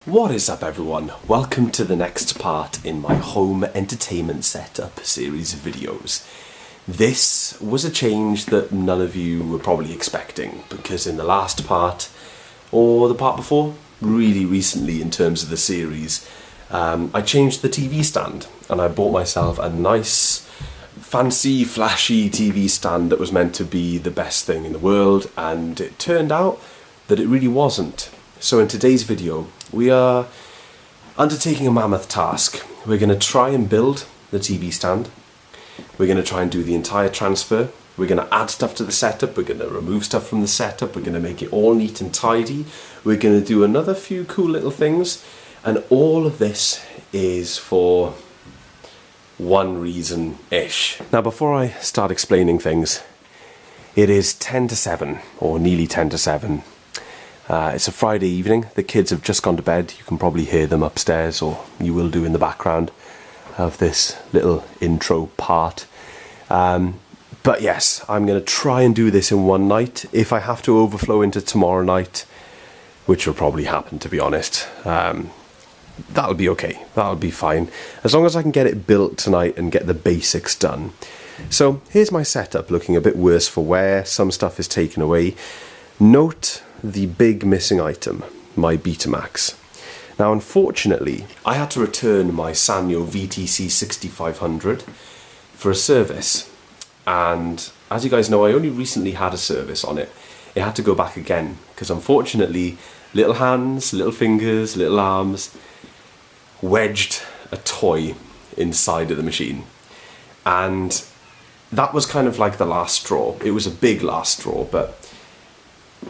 What is up everyone? Welcome to the next part in my home entertainment setup series of videos. This was a change that none of you were probably expecting, because in the last part, or the part before, really recently in terms of the series, I changed the TV stand and I bought myself a nice, fancy, flashy TV stand that was meant to be the best thing in the world, and it turned out that it really wasn't. So in today's video, we are undertaking a mammoth task. We're going to try and build the TV stand. We're going to try and do the entire transfer. We're going to add stuff to the setup. We're going to remove stuff from the setup. We're going to make it all neat and tidy. We're going to do another few cool little things. And all of this is for one reason-ish. Now, before I start explaining things, it is 10 to 7, or nearly 10 to 7. It's a Friday evening. The kids have just gone to bed. You can probably hear them upstairs, or you will do in the background of this little intro part. But yes, I'm going to try and do this in one night. If I have to overflow into tomorrow night, which will probably happen, to be honest, that'll be okay. That'll be fine. As long as I can get it built tonight and get the basics done. So here's my setup, looking a bit worse for wear. Some stuff is taken away. Note the big missing item, my Betamax. Now, unfortunately, I had to return my Sanyo VTC 6500 for a service, and as you guys know, I only recently had a service on it. It had to go back again because unfortunately, little hands, little fingers, little arms wedged a toy inside of the machine, and that was kind of like the last straw. It was a big last straw, but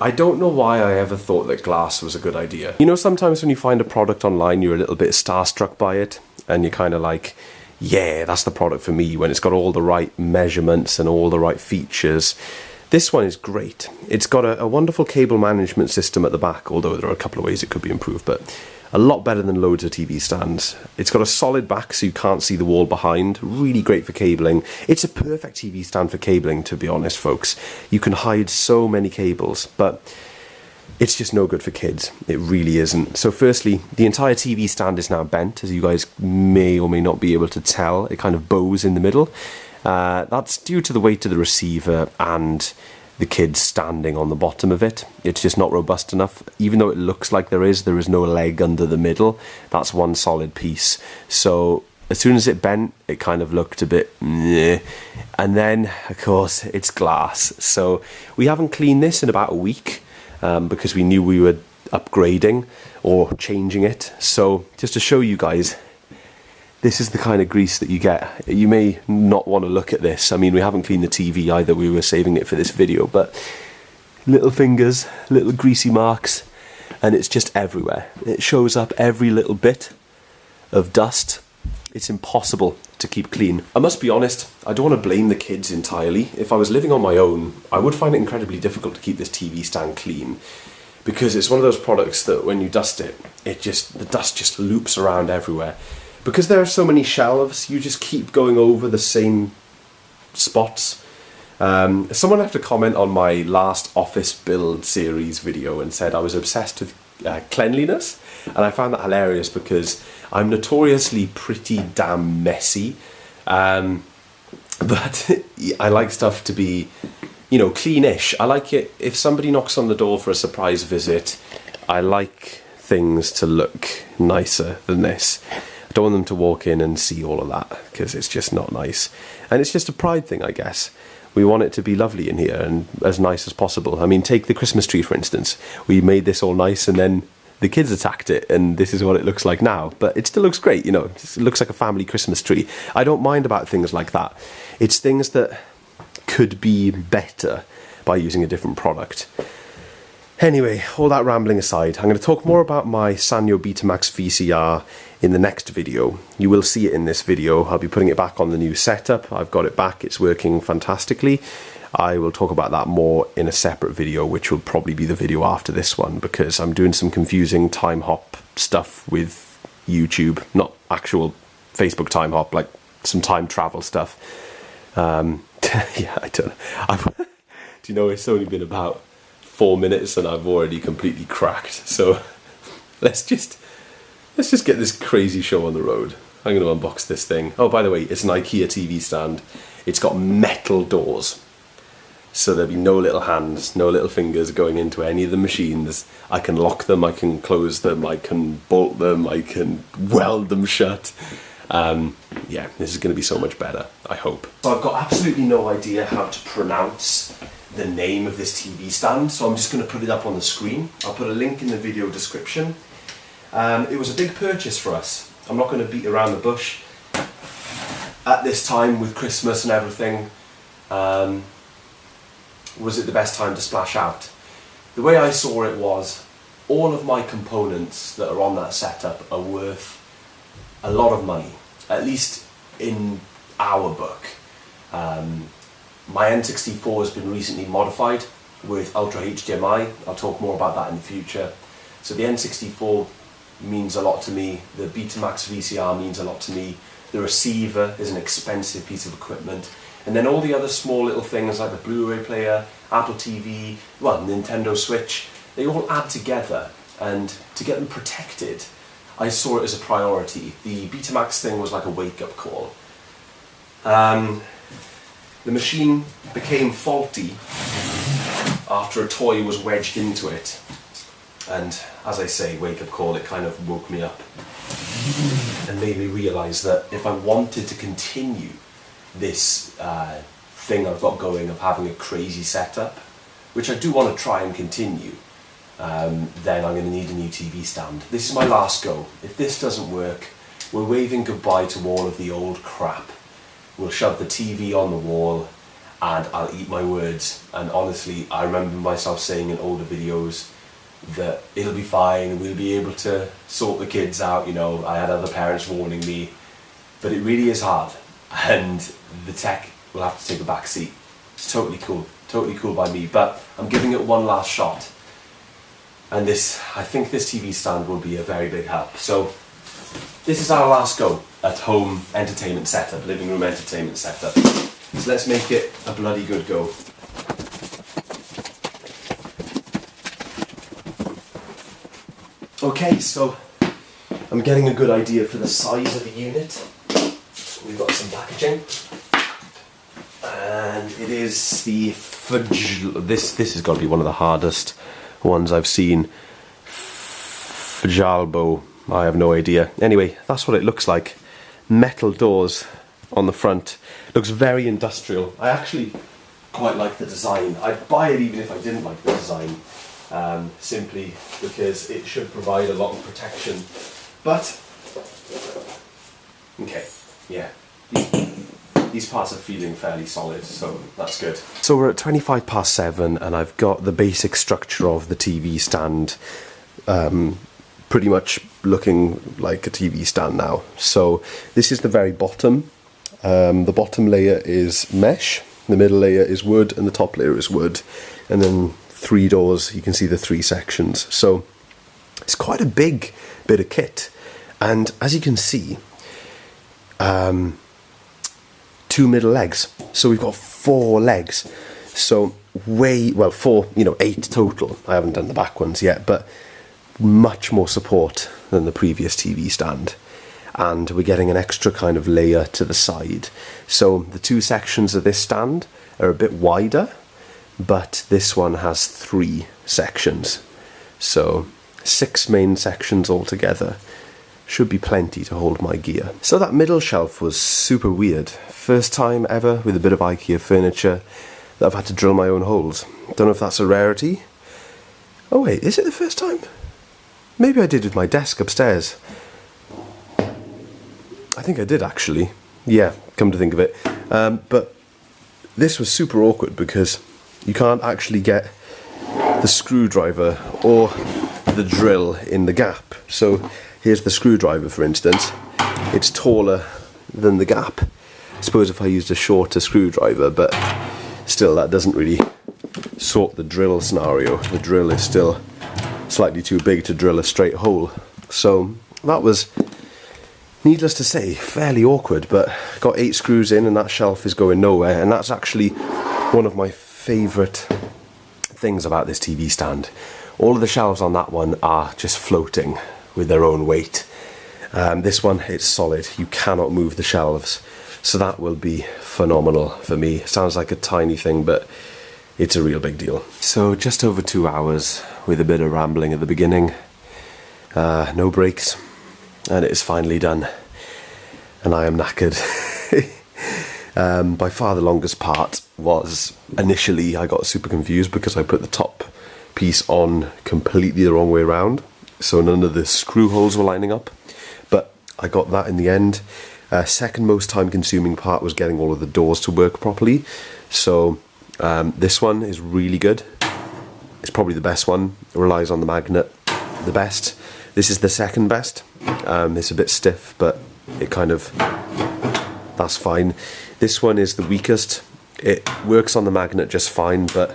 I don't know why I ever thought that glass was a good idea. You know, sometimes when you find a product online, you're a little bit starstruck by it, and you're kind of like, yeah, that's the product for me, when it's got all the right measurements and all the right features. This one is great. It's got a wonderful cable management system at the back, although there are a couple of ways it could be improved, but a lot better than loads of TV stands. It's got a solid back so you can't see the wall behind. Really great for cabling. It's a perfect TV stand for cabling, to be honest, folks. You can hide so many cables, but it's just no good for kids. It really isn't. So firstly, the entire TV stand is now bent, as you guys may or may not be able to tell. It kind of bows in the middle. That's due to the weight of the receiver and the kids standing on the bottom of it. It's just not robust enough. Even though it looks like there is no leg under the middle. That's one solid piece. So as soon as it bent, it kind of looked a bit meh. And then, of course, it's glass. So we haven't cleaned this in about a week because we knew we were upgrading or changing it. So just to show you guys, this is the kind of grease that you get. You may not want to look at this. I mean, we haven't cleaned the TV either. We were saving it for this video, but little fingers, little greasy marks, and it's just everywhere. It shows up every little bit of dust. It's impossible to keep clean. I must be honest, I don't want to blame the kids entirely. If I was living on my own, I would find it incredibly difficult to keep this TV stand clean, because it's one of those products that when you dust it, the dust just loops around everywhere. Because there are so many shelves, you just keep going over the same spots. Someone left a comment on my last office build series video and said I was obsessed with cleanliness, and I found that hilarious because I'm notoriously pretty damn messy, but I like stuff to be, you know, cleanish. I like it if somebody knocks on the door for a surprise visit. I like things to look nicer than this. I don't want them to walk in and see all of that, because it's just not nice. And it's just a pride thing, I guess. We want it to be lovely in here and as nice as possible. I mean, take the Christmas tree, for instance. We made this all nice and then the kids attacked it, and this is what it looks like now. But it still looks great, you know. It looks like a family Christmas tree. I don't mind about things like that. It's things that could be better by using a different product. Anyway, all that rambling aside, I'm going to talk more about my Sanyo Betamax VCR in the next video. You will see it in this video. I'll be putting it back on the new setup. I've got it back. It's working fantastically. I will talk about that more in a separate video, which will probably be the video after this one, because I'm doing some confusing time hop stuff with YouTube. Not actual Facebook time hop, like some time travel stuff. Yeah, I don't know. Do you know, it's only been about 4 minutes and I've already completely cracked. So let's just let's just get this crazy show on the road. I'm going to unbox this thing. Oh, by the way, it's an IKEA TV stand. It's got metal doors. So there'll be no little hands, no little fingers going into any of the machines. I can lock them, I can close them, I can bolt them, I can weld them shut. Yeah, this is going to be so much better, I hope. So I've got absolutely no idea how to pronounce the name of this TV stand, so I'm just going to put it up on the screen. I'll put a link in the video description. It was a big purchase for us. I'm not going to beat around the bush. At this time, with Christmas and everything, was it the best time to splash out? The way I saw it was, all of my components that are on that setup are worth a lot of money, at least in our book. My N64 has been recently modified with Ultra HDMI. I'll talk more about that in the future. So the N64 means a lot to me, the Betamax VCR means a lot to me, the receiver is an expensive piece of equipment, and then all the other small little things like the Blu-ray player, Apple TV, well, Nintendo Switch, they all add together, and to get them protected, I saw it as a priority. The Betamax thing was like a wake-up call. The machine became faulty after a toy was wedged into it, and as I say, wake-up call, it kind of woke me up and made me realise that if I wanted to continue this thing I've got going of having a crazy setup, which I do want to try and continue, then I'm going to need a new TV stand. This is my last go. If this doesn't work, we're waving goodbye to all of the old crap. We'll shove the TV on the wall and I'll eat my words. And honestly, I remember myself saying in older videos that it'll be fine, we'll be able to sort the kids out, you know, I had other parents warning me, but it really is hard, and the tech will have to take a back seat. It's totally cool by me, but I'm giving it one last shot, and I think this TV stand will be a very big help. So this is our last go at home entertainment setup, living room entertainment setup. So let's make it a bloody good go. Okay, so I'm getting a good idea for the size of the unit. We've got some packaging, and it is the this has got to be one of the hardest ones I've seen. FJÄLLBO, I have no idea. Anyway, that's what it looks like. Metal doors on the front. Looks very industrial. I actually quite like the design. I'd buy it even if I didn't like the design. Simply because it should provide a lot of protection, but okay, yeah, these parts are feeling fairly solid, so that's good. So we're at 7:25 and I've got the basic structure of the TV stand pretty much looking like a TV stand now. So this is the very bottom. The bottom layer is mesh, the middle layer is wood, and the top layer is wood, and then 3 doors, you can see the 3 sections. So it's quite a big bit of kit, and as you can see, 2 middle legs. So we've got 4 legs. So 4, 8 total. I haven't done the back ones yet, but much more support than the previous TV stand. And we're getting an extra kind of layer to the side. So the 2 sections of this stand are a bit wider, but this one has 3 sections, so 6 main sections altogether. Should be plenty to hold my gear. So that middle shelf was super weird. First time ever with a bit of IKEA furniture that I've had to drill my own holes. Don't know if that's a rarity. Oh wait, is it the first time? Maybe I did with my desk upstairs. I think I did actually. Yeah, come to think of it. But this was super awkward because you can't actually get the screwdriver or the drill in the gap. So here's the screwdriver, for instance. It's taller than the gap. I suppose if I used a shorter screwdriver, but still that doesn't really sort the drill scenario. The drill is still slightly too big to drill a straight hole. So that was, needless to say, fairly awkward, but got 8 screws in and that shelf is going nowhere, and that's actually one of my favourite things about this TV stand. All of the shelves on that one are just floating with their own weight. This one, it's solid. You cannot move the shelves. So that will be phenomenal for me. Sounds like a tiny thing, but it's a real big deal. So just over 2 hours with a bit of rambling at the beginning. No breaks. And it is finally done. And I am knackered. By far the longest part was initially I got super confused because I put the top piece on completely the wrong way around. So none of the screw holes were lining up. But I got that in the end. Second most time consuming part was getting all of the doors to work properly. So this one is really good. It's probably the best one. It relies on the magnet the best. This is the second best. It's a bit stiff, but it kind of, that's fine. This one is the weakest. It works on the magnet just fine, but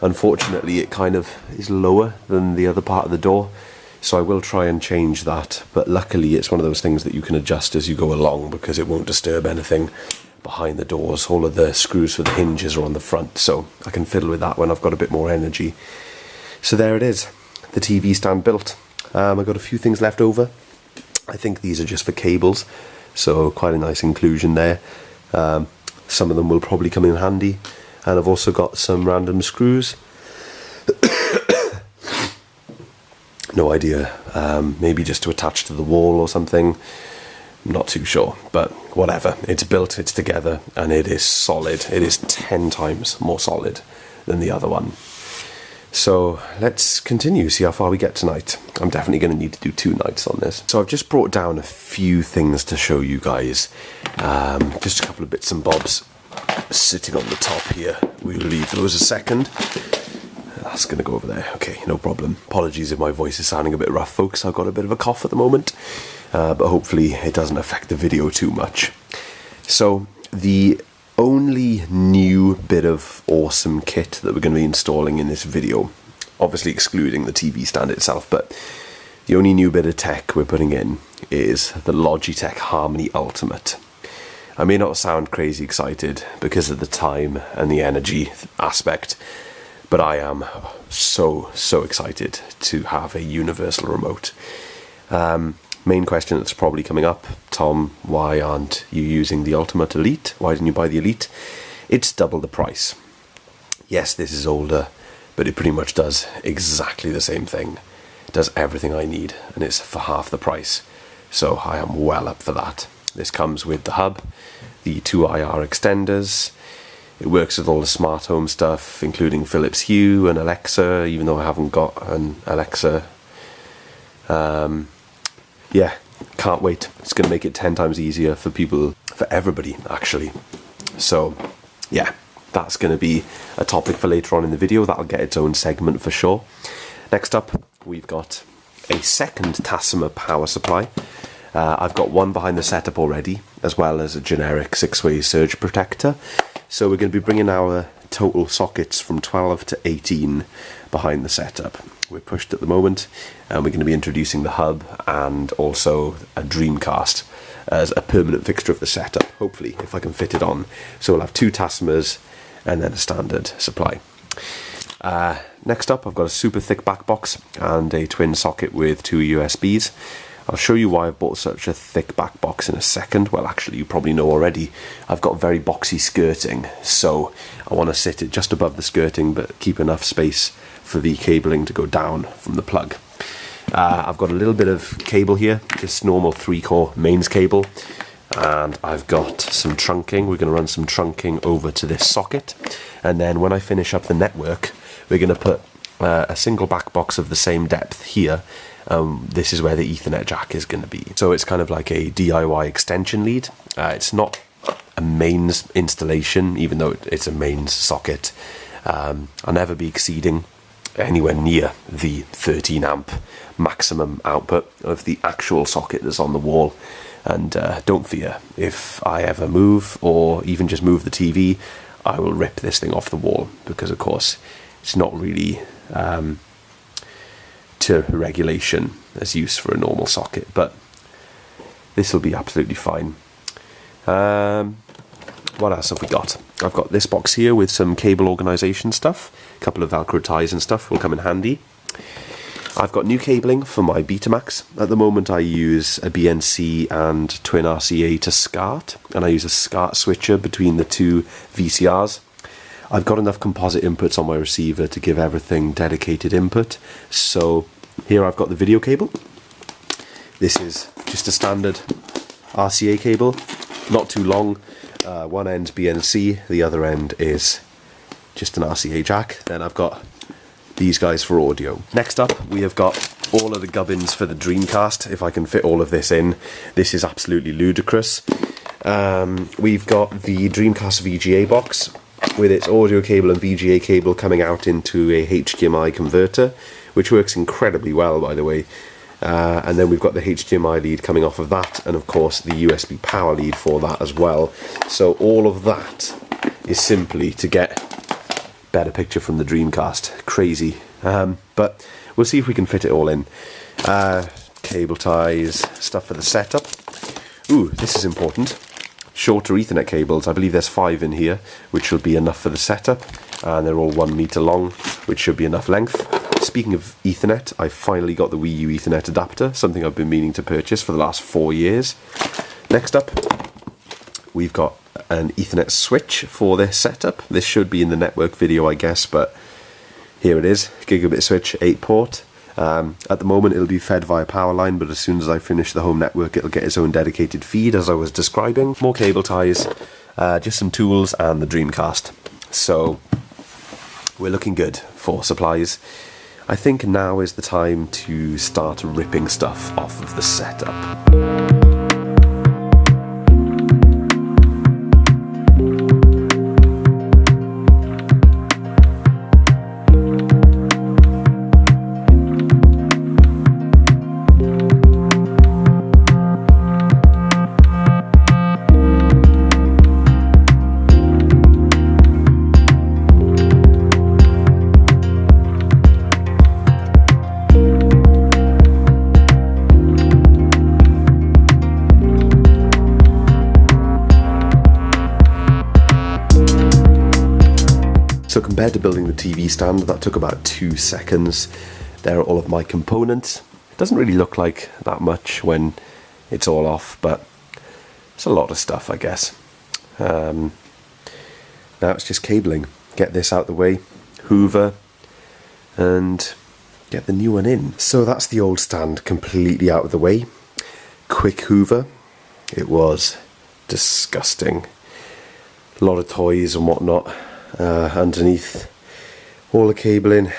unfortunately it kind of is lower than the other part of the door. So I will try and change that, but luckily it's one of those things that you can adjust as you go along because it won't disturb anything behind the doors. All of the screws for the hinges are on the front, so I can fiddle with that when I've got a bit more energy. So there it is, the TV stand built. I've got a few things left over. I think these are just for cables, so quite a nice inclusion there. Some of them will probably come in handy, and I've also got some random screws. No idea, maybe just to attach to the wall or something. Not too sure, but whatever. It's built, it's together, and it is solid. It is 10 times more solid than the other one. So let's continue, see how far we get tonight. I'm definitely going to need to do 2 nights on this. So I've just brought down a few things to show you guys. Just a couple of bits and bobs sitting on the top here. We'll leave those a second. That's going to go over there. Okay, no problem. Apologies if my voice is sounding a bit rough, folks. I've got a bit of a cough at the moment, but hopefully it doesn't affect the video too much. So the only new bit of awesome kit that we're going to be installing in this video, obviously excluding the TV stand itself, but the only new bit of tech we're putting in is the Logitech Harmony Ultimate. I may not sound crazy excited because of the time and the energy aspect, but I am so excited to have a universal remote. Main question that's probably coming up, Tom, why aren't you using the Ultimate Elite? Why didn't you buy the Elite? It's double the price. Yes, this is older, but it pretty much does exactly the same thing. It does everything I need, and it's for half the price. So I am well up for that. This comes with the hub, the 2 IR extenders. It works with all the smart home stuff, including Philips Hue and Alexa, even though I haven't got an Alexa. Yeah, can't wait. It's going to make it 10 times easier for people, for everybody, actually. So, yeah, that's going to be a topic for later on in the video. That'll get its own segment for sure. Next up, we've got a second Tassima power supply. I've got one behind the setup already, as well as a generic 6-way surge protector. So we're going to be bringing our total sockets from 12 to 18 behind the setup. We're pushed at the moment, and we're going to be introducing the hub and also a Dreamcast as a permanent fixture of the setup, hopefully, if I can fit it on. So we'll have 2 Tassimas and then a standard supply. Next up, I've got a super thick back box and a twin socket with 2 USBs. I'll show you why I've bought such a thick back box in a second. Well, actually, you probably know already. I've got very boxy skirting, so I want to sit it just above the skirting, but keep enough space for the cabling to go down from the plug. I've got a little bit of cable here, just normal 3-core mains cable, and I've got some trunking. We're going to run some trunking over to this socket, and then when I finish up the network, we're going to put a single back box of the same depth here. This is where the Ethernet jack is going to be. So it's kind of like a DIY extension lead. It's not a mains installation, even though it's a mains socket. I'll never be exceeding anywhere near the 13 amp maximum output of the actual socket that's on the wall. And don't fear, if I ever move or even just move the TV, I will rip this thing off the wall, because of course it's not really to regulation as use for a normal socket, but this will be absolutely fine. What else have we got? I've got this box here with some cable organisation stuff. A couple of Velcro ties and stuff will come in handy. I've got new cabling for my Betamax. At the moment I use a BNC and twin RCA to SCART, and I use a SCART switcher between the two VCRs. I've got enough composite inputs on my receiver to give everything dedicated input. So here I've got the video cable. This is just a standard RCA cable, not too long. One end BNC, the other end is just an RCA jack. Then I've got these guys for audio. Next up, we have got all of the gubbins for the Dreamcast. If I can fit all of this in, this is absolutely ludicrous. We've got the Dreamcast VGA box with its audio cable and VGA cable coming out into a HDMI converter, which works incredibly well, by the way. And then we've got the HDMI lead coming off of that, and of course the USB power lead for that as well. So all of that is simply to get better picture from the Dreamcast. Crazy. But we'll see if we can fit it all in. Cable ties, stuff for the setup. Ooh, this is important. Shorter Ethernet cables. I believe there's 5 in here, which will be enough for the setup. And they're all 1 meter long, which should be enough length. Speaking of Ethernet, I finally got the Wiiu Ethernet adapter, something I've been meaning to purchase for the last 4 years. Next up, we've got an Ethernet switch for this setup. This should be in the network video, I guess, but here it is. Gigabit switch, 8 port. At the moment it'll be fed via power line, but as soon as I finish the home network it'll get its own dedicated feed, as I was describing. More cable ties, just some tools, and the Dreamcast. So we're looking good for supplies. I think now is the time to start ripping stuff off of the setup. So compared to building the TV stand, that took about 2 seconds. There are all of my components. It doesn't really look like that much when it's all off, but it's a lot of stuff, I guess. Now it's just cabling. Get this out the way, hoover, and get the new one in. So that's the old stand completely out of the way. Quick hoover. It was disgusting. A lot of toys and whatnot. Underneath all the cabling.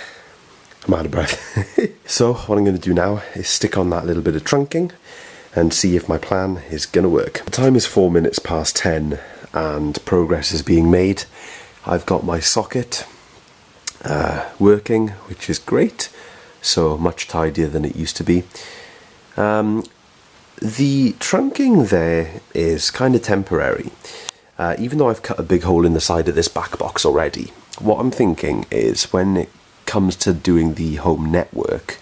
I'm out of breath. So what I'm going to do now is stick on that little bit of trunking and see if my plan is going to work. The time is 4 minutes past 10 and progress is being made. I've got my socket working, which is great, so much tidier than it used to be. The trunking there is kind of temporary. Even though I've cut a big hole in the side of this back box already, what I'm thinking is when it comes to doing the home network,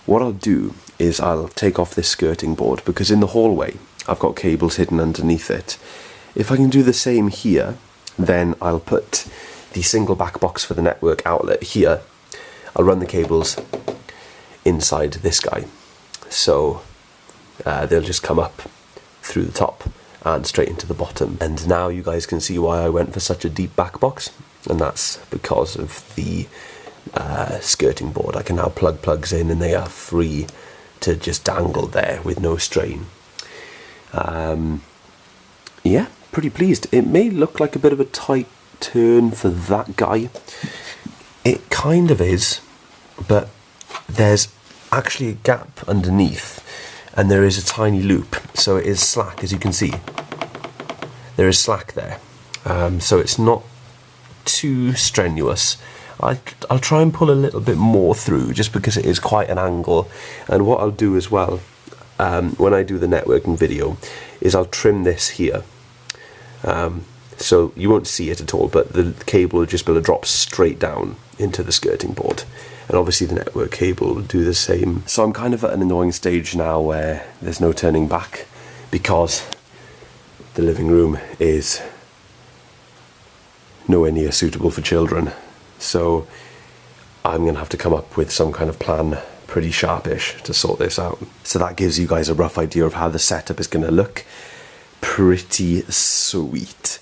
what I'll do is I'll take off this skirting board, because in the hallway I've got cables hidden underneath it. If I can do the same here, then I'll put the single back box for the network outlet here. I'll run the cables inside this guy, so they'll just come up through the top and straight into the bottom. And now you guys can see why I went for such a deep back box, and that's because of the skirting board. I can now plug plugs in and they are free to just dangle there with no strain. Yeah, pretty pleased. It may look like a bit of a tight turn for that guy. It kind of is, but there's actually a gap underneath and there is a tiny loop, so it is slack, as you can see. There is slack there, so it's not too strenuous. I'll try and pull a little bit more through, just because it is quite an angle. And what I'll do as well, when I do the networking video, is I'll trim this here. So you won't see it at all, but the cable will just be able to drop straight down into the skirting board. And obviously the network cable will do the same. So I'm kind of at an annoying stage now where there's no turning back, because the living room is nowhere near suitable for children. So I'm going to have to come up with some kind of plan pretty sharpish to sort this out. So that gives you guys a rough idea of how the setup is going to look. Pretty sweet.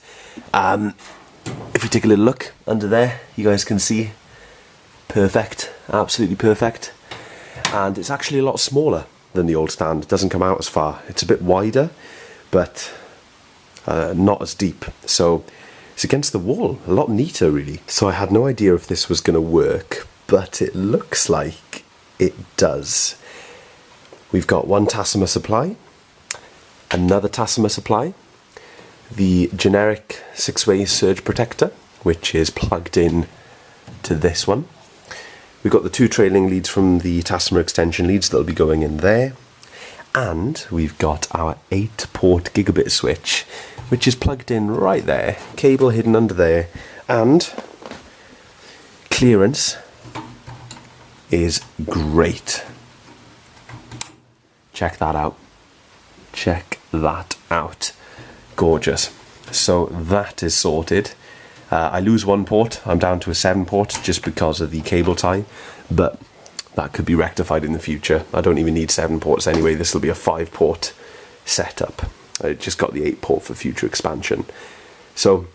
If we take a little look under there, you guys can see, perfect, absolutely perfect. And it's actually a lot smaller than the old stand. It doesn't come out as far. It's a bit wider, but not as deep. So it's against the wall, a lot neater really. So I had no idea if this was going to work, but it looks like it does. We've got one Tassima supply, another Tassima supply, the generic 6-way surge protector, which is plugged in to this one. We've got the 2 trailing leads from the Tassima extension leads that'll be going in there. And we've got our 8-port gigabit switch, which is plugged in right there, cable hidden under there, and clearance is great. Check that out. Check that out. Gorgeous. So that is sorted. I lose 1 port. I'm down to a 7-port just because of the cable tie, but that could be rectified in the future. I don't even need 7 ports anyway. This will be a 5-port setup. I just got the 8-port for future expansion. So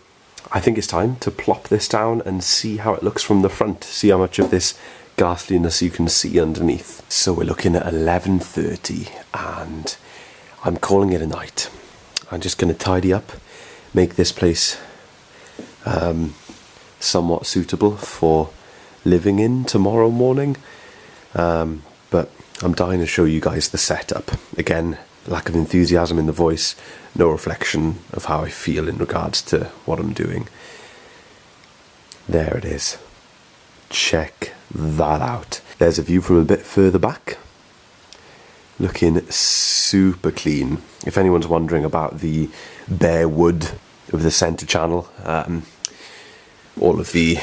I think it's time to plop this down and see how it looks from the front. See how much of this ghastliness you can see underneath. So we're looking at 11:30 and I'm calling it a night. I'm just going to tidy up, make this place somewhat suitable for living in tomorrow morning. But I'm dying to show you guys the setup. Again, lack of enthusiasm in the voice, no reflection of how I feel in regards to what I'm doing. There it is. Check that out. There's a view from a bit further back. Looking super clean. If anyone's wondering about the bare wood of the centre channel, all of the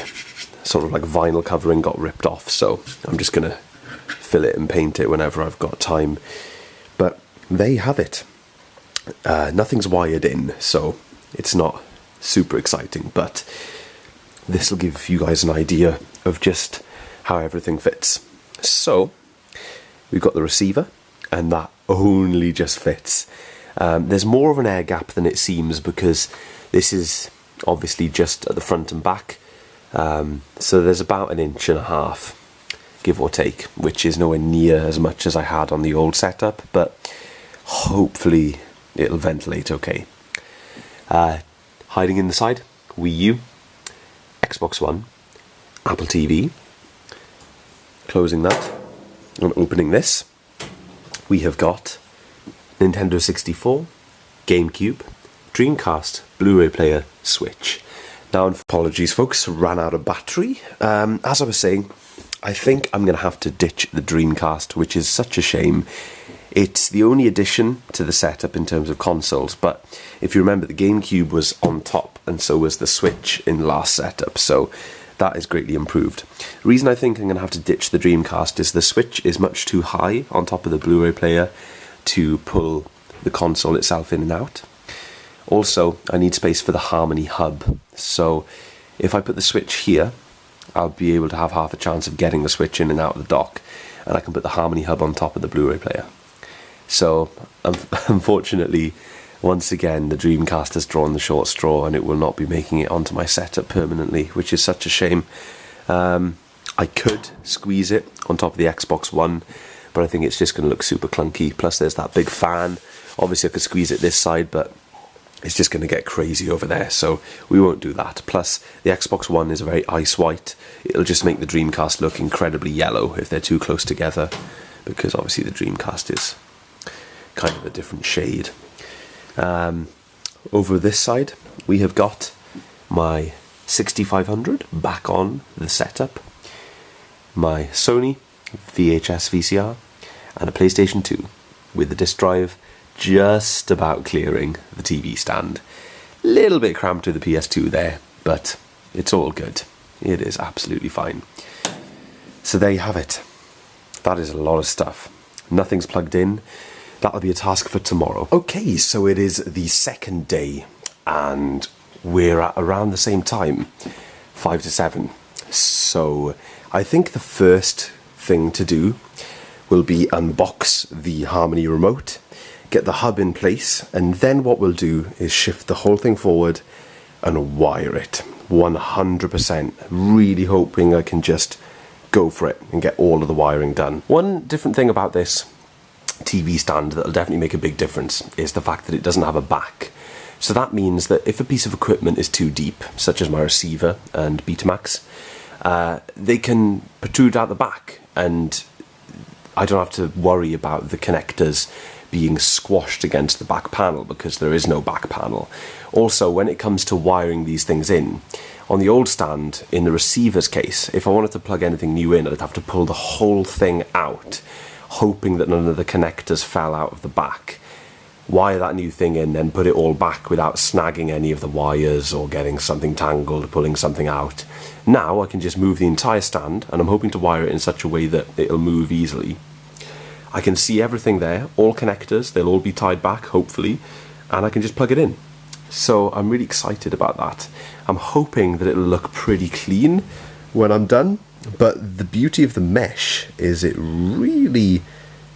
sort of like vinyl covering got ripped off, so I'm just going to fill it and paint it whenever I've got time. But there you have it. Nothing's wired in, so it's not super exciting, but this will give you guys an idea of just how everything fits. So we've got the receiver, and that only just fits. There's more of an air gap than it seems because this is obviously just at the front and back. So there's about 1.5 inches, give or take, which is nowhere near as much as I had on the old setup, but hopefully it'll ventilate okay. Hiding in the side, Wii U, Xbox One, Apple TV. Closing that and opening this, we have got Nintendo 64, GameCube, Dreamcast, Blu-ray player, Switch. Now, apologies folks, ran out of battery. As I was saying, I think I'm going to have to ditch the Dreamcast, which is such a shame. It's the only addition to the setup in terms of consoles, but if you remember, the GameCube was on top, and so was the Switch in the last setup, so that is greatly improved. The reason I think I'm going to have to ditch the Dreamcast is the Switch is much too high on top of the Blu-ray player to pull the console itself in and out. Also, I need space for the Harmony hub, so if I put the Switch here, I'll be able to have half a chance of getting the Switch in and out of the dock, and I can put the Harmony hub on top of the Blu-ray player. So, unfortunately, once again, the Dreamcast has drawn the short straw and it will not be making it onto my setup permanently, which is such a shame. I could squeeze it on top of the Xbox One, but I think it's just going to look super clunky. Plus, there's that big fan. Obviously, I could squeeze it this side, but it's just going to get crazy over there, so we won't do that. Plus, the Xbox One is a very ice white. It'll just make the Dreamcast look incredibly yellow if they're too close together, because obviously the Dreamcast is kind of a different shade. Over this side, we have got my 6500 back on the setup, my Sony VHS VCR, and a PlayStation 2 with the disc drive just about clearing the TV stand. Little bit cramped with the PS2 there, but it's all good. It is absolutely fine. So there you have it. That is a lot of stuff. Nothing's plugged in. That'll be a task for tomorrow. Okay, so it is the second day, and we're at around the same time, 5 to 7. So I think the first thing to do will be unbox the Harmony remote, get the hub in place, and then what we'll do is shift the whole thing forward and wire it 100%. Really hoping I can just go for it and get all of the wiring done. One different thing about this TV stand that'll definitely make a big difference is the fact that it doesn't have a back. So that means that if a piece of equipment is too deep, such as my receiver and Betamax, they can protrude out the back, and I don't have to worry about the connectors being squashed against the back panel because there is no back panel. Also, when it comes to wiring these things in, on the old stand, in the receiver's case, if I wanted to plug anything new in, I'd have to pull the whole thing out, hoping that none of the connectors fell out of the back. Wire that new thing in, then put it all back without snagging any of the wires or getting something tangled, pulling something out. Now I can just move the entire stand, and I'm hoping to wire it in such a way that it'll move easily. I can see everything there, all connectors, they'll all be tied back, hopefully, and I can just plug it in. So I'm really excited about that. I'm hoping that it'll look pretty clean when I'm done, but the beauty of the mesh is it really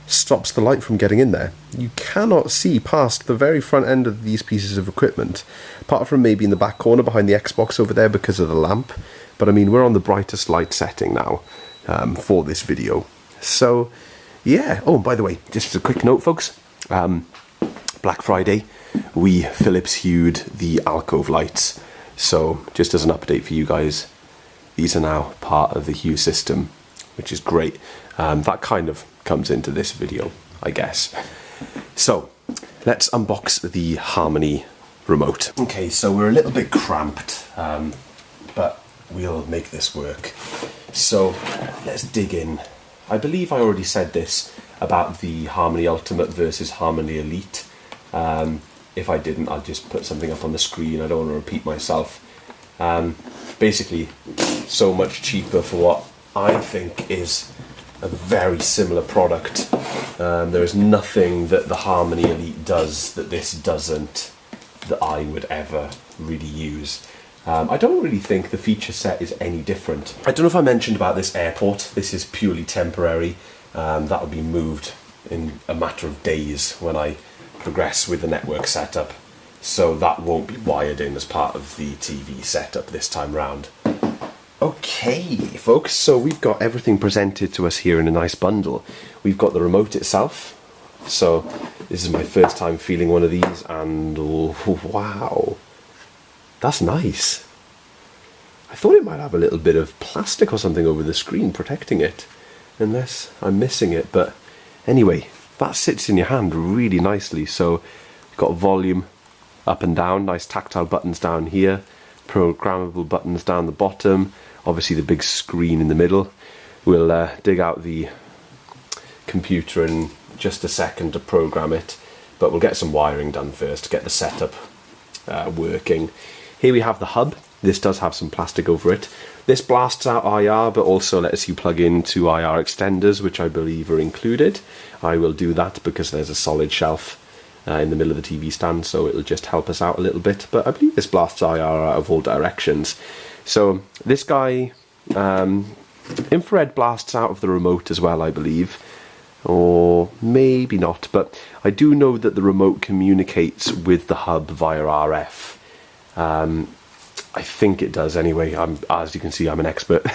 stops the light from getting in there. You cannot see past the very front end of these pieces of equipment, apart from maybe in the back corner behind the Xbox over there because of the lamp. But I mean, we're on the brightest light setting now for this video. So yeah, oh, by the way, just as a quick note, folks, Black Friday, we Philips hued the alcove lights. So just as an update for you guys, these are now part of the Hue system, which is great. That kind of comes into this video, I guess. So let's unbox the Harmony remote. Okay, so we're a little bit cramped, but we'll make this work. So let's dig in. I believe I already said this about the Harmony Ultimate versus Harmony Elite. If I didn't, I'll just put something up on the screen. I don't want to repeat myself. Basically, so much cheaper for what I think is a very similar product. There is nothing that the Harmony Elite does that this doesn't, that I would ever really use. I don't really think the feature set is any different. I don't know if I mentioned about this airport. This is purely temporary. That will be moved in a matter of days when I progress with the network setup. So that won't be wired in as part of the TV setup this time round. Okay, folks, so we've got everything presented to us here in a nice bundle. We've got the remote itself. So this is my first time feeling one of these, and oh, wow, that's nice. I thought it might have a little bit of plastic or something over the screen protecting it, unless I'm missing it. But anyway, that sits in your hand really nicely. So you've got volume up and down, nice tactile buttons down here, programmable buttons down the bottom, obviously the big screen in the middle. We'll dig out the computer in just a second to program it, but we'll get some wiring done first to get the setup working. Here we have the hub. This does have some plastic over it. This blasts out IR, but also lets you plug into IR extenders, which I believe are included. I will do that because there's a solid shelf in the middle of the TV stand, so it'll just help us out a little bit. But I believe this blasts IR out of all directions. So this guy, infrared blasts out of the remote as well, I believe. Or maybe not, but I do know that the remote communicates with the hub via RF. I think it does anyway. As you can see, I'm an expert.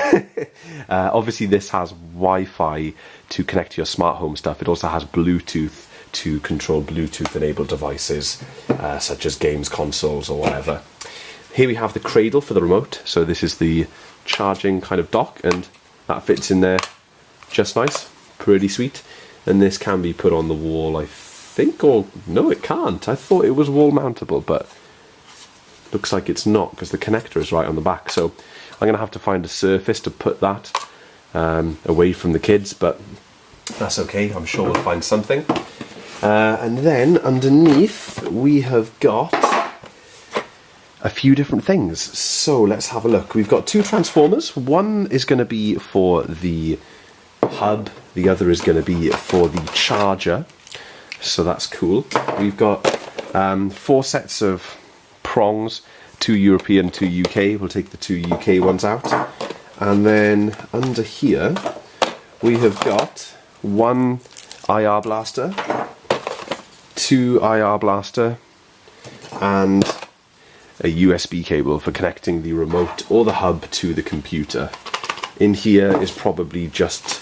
Obviously this has Wi-Fi to connect to your smart home stuff. It also has Bluetooth to control Bluetooth enabled devices, such as games consoles or whatever. Here we have the cradle for the remote. So this is the charging kind of dock, and that fits in there just nice. Pretty sweet. And this can be put on the wall, I think, or no, it can't. I thought it was wall mountable, but looks like it's not because the connector is right on the back. So I'm going to have to find a surface to put that away from the kids, but that's okay. I'm sure we'll find something. And then underneath we have got a few different things. So let's have a look. We've got two transformers. One is going to be for the hub, the other is going to be for the charger, so that's cool. We've got 4 sets of prongs, 2 European, 2 UK. We'll take the 2 UK ones out, and then under here we have got one IR blaster, two IR blaster, and a USB cable for connecting the remote or the hub to the computer. In here is probably just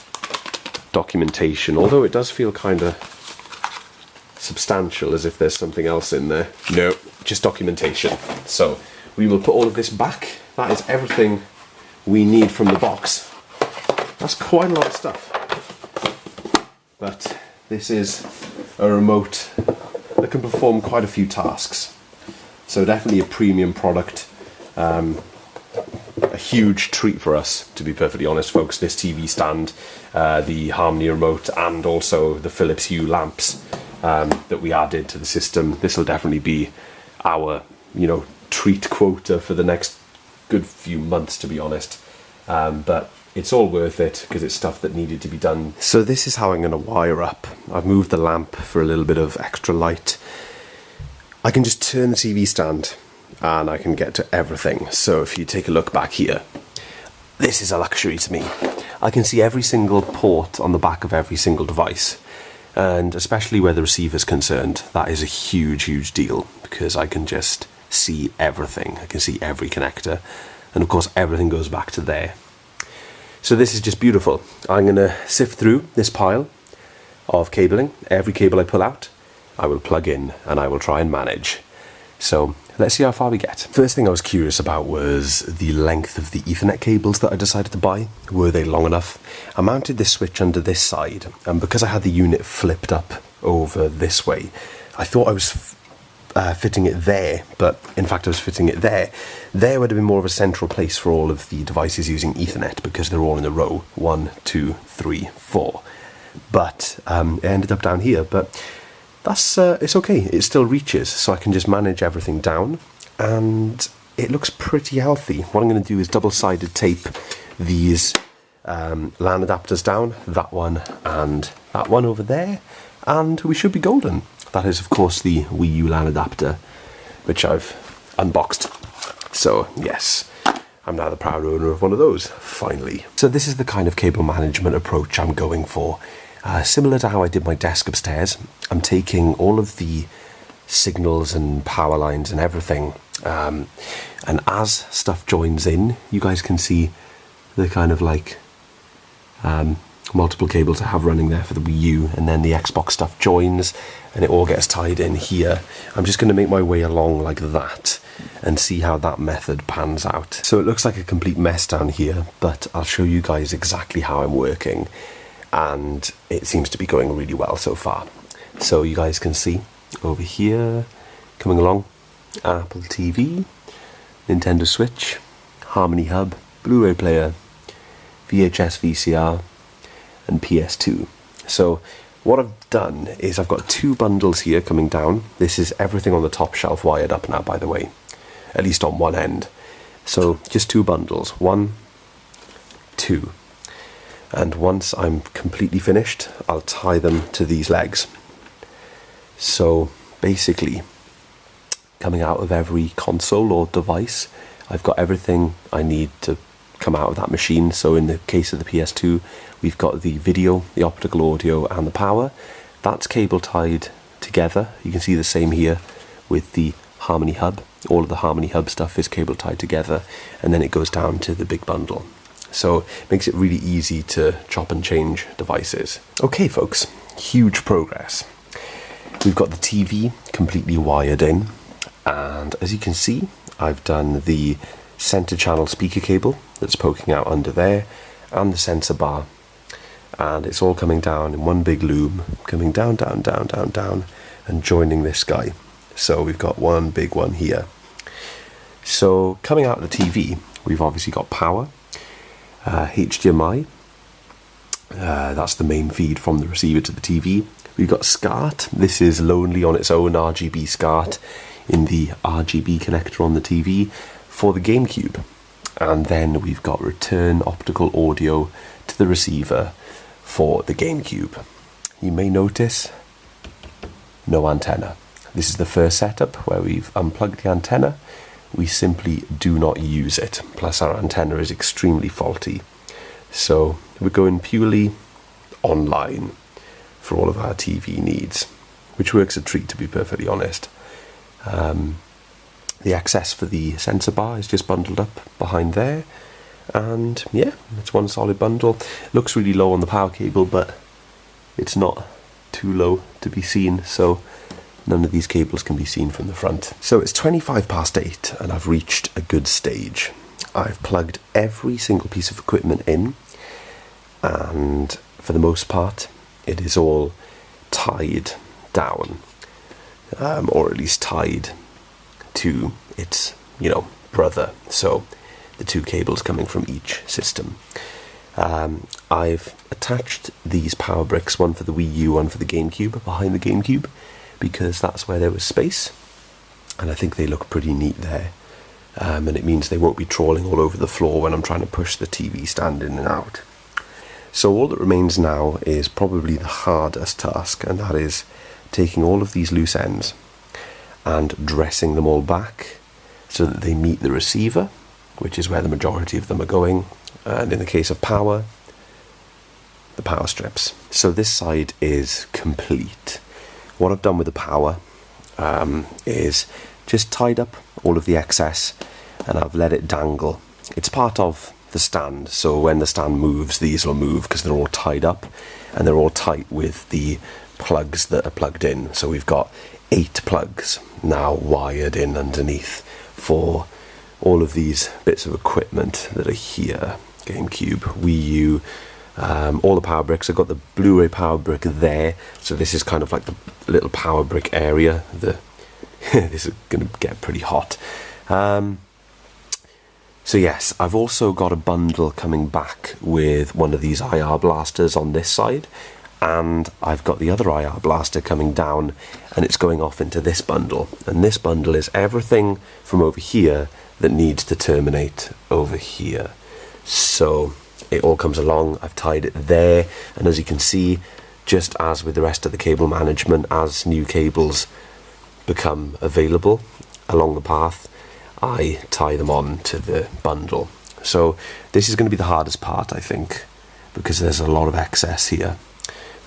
documentation, although it does feel kind of substantial, as if there's something else in there. No, just documentation. So we will put all of this back. That is everything we need from the box. That's quite a lot of stuff. But this is a remote that can perform quite a few tasks. So definitely a premium product. A huge treat for us, to be perfectly honest, folks. This TV stand, the Harmony remote, and also the Philips Hue lamps that we added to the system. This will definitely be our, treat quota for the next good few months, to be honest. But it's all worth it because it's stuff that needed to be done. So this is how I'm going to wire up. I've moved the lamp for a little bit of extra light. I can just turn the TV stand and I can get to everything. So if you take a look back here, this is a luxury to me. I can see every single port on the back of every single device, and especially where the receiver's concerned, that is a huge, huge deal, because I can just see everything. I can see every connector, and of course everything goes back to there. So this is just beautiful. I'm going to sift through this pile of cabling. Every cable I pull out, I will plug in and I will try and manage. So let's see how far we get. First thing I was curious about was the length of the Ethernet cables that I decided to buy. Were they long enough? I mounted this switch under this side, and because I had the unit flipped up over this way, I thought I was fitting it there, but in fact I was fitting it there. There would have been more of a central place for all of the devices using Ethernet, because they're all in a row, 1, 2, 3, 4. But it ended up down here, but that's it's okay. It still reaches, so I can just manage everything down, and it looks pretty healthy. What I'm going to do is double-sided tape these LAN adapters down, that one and that one over there, and we should be golden. That is, of course, the Wiiu LAN adapter, which I've unboxed. So yes, I'm now the proud owner of one of those, finally. So this is the kind of cable management approach I'm going for. Similar to how I did my desk upstairs, I'm taking all of the signals and power lines and everything, and as stuff joins in, you guys can see the kind of like multiple cables I have running there for the Wii U, and then the Xbox stuff joins and it all gets tied in here. I'm just going to make my way along like that and see how that method pans out. So it looks like a complete mess down here, but I'll show you guys exactly how I'm working, and it seems to be going really well so far. So you guys can see over here, coming along, Apple TV, Nintendo Switch, Harmony Hub, Blu-ray player, VHS VCR, and PS2. So what I've done is I've got two bundles here coming down. This is everything on the top shelf wired up now, by the way, at least on one end. So just two bundles, 1, 2. And once I'm completely finished, I'll tie them to these legs. So basically, coming out of every console or device, I've got everything I need to come out of that machine. So in the case of the PS2, we've got the video, the optical audio, and the power. That's cable tied together. You can see the same here with the Harmony Hub. All of the Harmony Hub stuff is cable tied together, and then it goes down to the big bundle. So it makes it really easy to chop and change devices. Okay folks, huge progress. We've got the TV completely wired in, and as you can see, I've done the center channel speaker cable that's poking out under there, and the sensor bar, and it's all coming down in one big loom, coming down, down, down, down, down, and joining this guy. So we've got one big one here. So coming out of the TV, we've obviously got power, HDMI, that's the main feed from the receiver to the TV. We've got SCART. This is lonely on its own RGB SCART in the RGB connector on the TV for the GameCube. And then we've got return optical audio to the receiver for the GameCube. You may notice no antenna. This is the first setup where we've unplugged the antenna. We simply do not use it. Plus our antenna is extremely faulty. So we're going purely online for all of our TV needs, which works a treat, to be perfectly honest. The access for the sensor bar is just bundled up behind there, and yeah, it's one solid bundle. Looks really low on the power cable, but it's not too low to be seen, so none of these cables can be seen from the front. So it's 8:25 and I've reached a good stage. I've plugged every single piece of equipment in, and for the most part it is all tied down, or at least tied to its, brother, so the two cables coming from each system. I've attached these power bricks, one for the Wiiu, one for the GameCube, behind the GameCube, because that's where there was space, and I think they look pretty neat there, and it means they won't be trawling all over the floor when I'm trying to push the TV stand in and out. So all that remains now is probably the hardest task, and that is taking all of these loose ends and dressing them all back so that they meet the receiver, which is where the majority of them are going, and in the case of power, the power strips. So this side is complete. What I've done with the power is just tied up all of the excess, and I've let it dangle. It's part of the stand, so when the stand moves, these will move because they're all tied up, and they're all tight with the plugs that are plugged in. So we've got 8 plugs now wired in underneath for all of these bits of equipment that are here. GameCube, Wiiu, all the power bricks. I've got the Blu-ray power brick there, so this is kind of like the little power brick area. This is going to get pretty hot. So yes, I've also got a bundle coming back with one of these IR blasters on this side, and I've got the other IR blaster coming down, and it's going off into this bundle, and this bundle is everything from over here that needs to terminate over here. So it all comes along. I've tied it there, and as you can see, just as with the rest of the cable management, as new cables become available along the path, I tie them on to the bundle. So this is going to be the hardest part, I think, because there's a lot of excess here.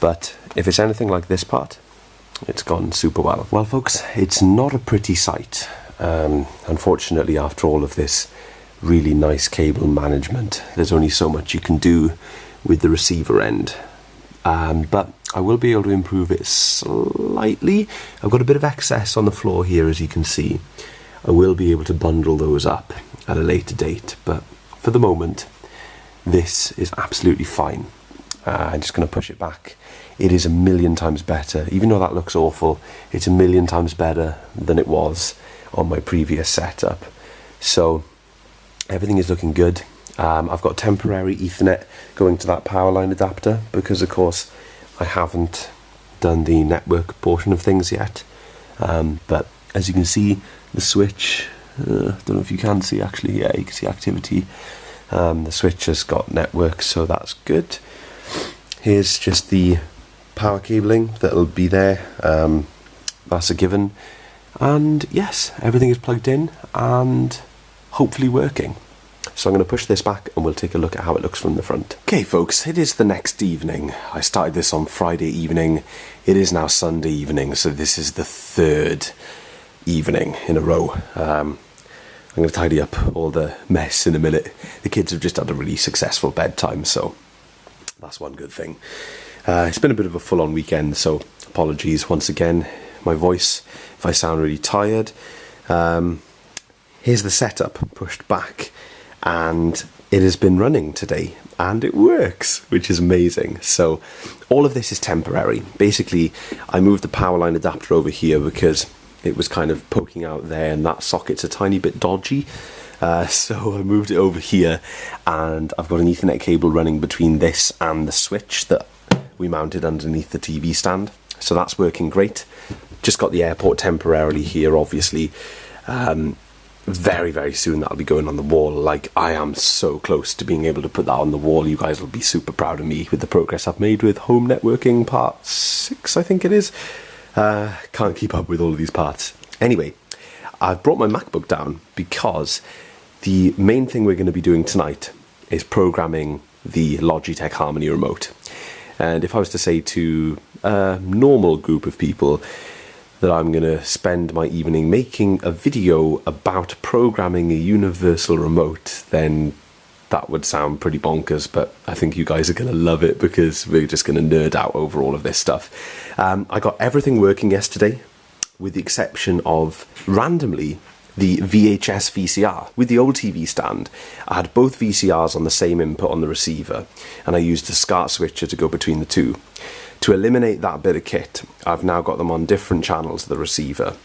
But if it's anything like this part, it's gone super well. Well folks, it's not a pretty sight. Unfortunately, after all of this really nice cable management, there's only so much you can do with the receiver end. But I will be able to improve it slightly. I've got a bit of excess on the floor here, as you can see. I will be able to bundle those up at a later date, but for the moment, this is absolutely fine. I'm just going to push it back. It is a million times better. Even though that looks awful, it's a million times better than it was on my previous setup. So everything is looking good. I've got temporary Ethernet going to that power line adapter because, of course, I haven't done the network portion of things yet. But as you can see, the switch, don't know if you can see actually, yeah, you can see activity. The switch has got network, so that's good. Here's just the power cabling that'll be there. That's a given. And yes, everything is plugged in and hopefully working. So I'm going to push this back and we'll take a look at how it looks from the front. Okay folks, it is the next evening. I started this on Friday evening. It is now Sunday evening, so this is the 3rd evening in a row. I'm going to tidy up all the mess in a minute. The kids have just had a really successful bedtime, so that's one good thing. It's been a bit of a full-on weekend, so apologies once again. My voice, if I sound really tired. Here's the setup pushed back, and it has been running today, and it works, which is amazing. So all of this is temporary. Basically, I moved the power line adapter over here because it was kind of poking out there, and that socket's a tiny bit dodgy. So I moved it over here, and I've got an Ethernet cable running between this and the switch that we mounted underneath the TV stand. So that's working great. Just got the airport temporarily here, obviously. Very, very soon that'll be going on the wall. Like, I am so close to being able to put that on the wall. You guys will be super proud of me with the progress I've made with home networking part 6, I think it is. Can't keep up with all of these parts. Anyway, I've brought my MacBook down because the main thing we're going to be doing tonight is programming the Logitech Harmony remote. And if I was to say to a normal group of people that I'm going to spend my evening making a video about programming a universal remote, then that would sound pretty bonkers, but I think you guys are going to love it because we're just going to nerd out over all of this stuff. I got everything working yesterday, with the exception of, randomly, the VHS VCR. With the old TV stand, I had both VCRs on the same input on the receiver, and I used the SCART switcher to go between the two. To eliminate that bit of kit, I've now got them on different channels of the receiver,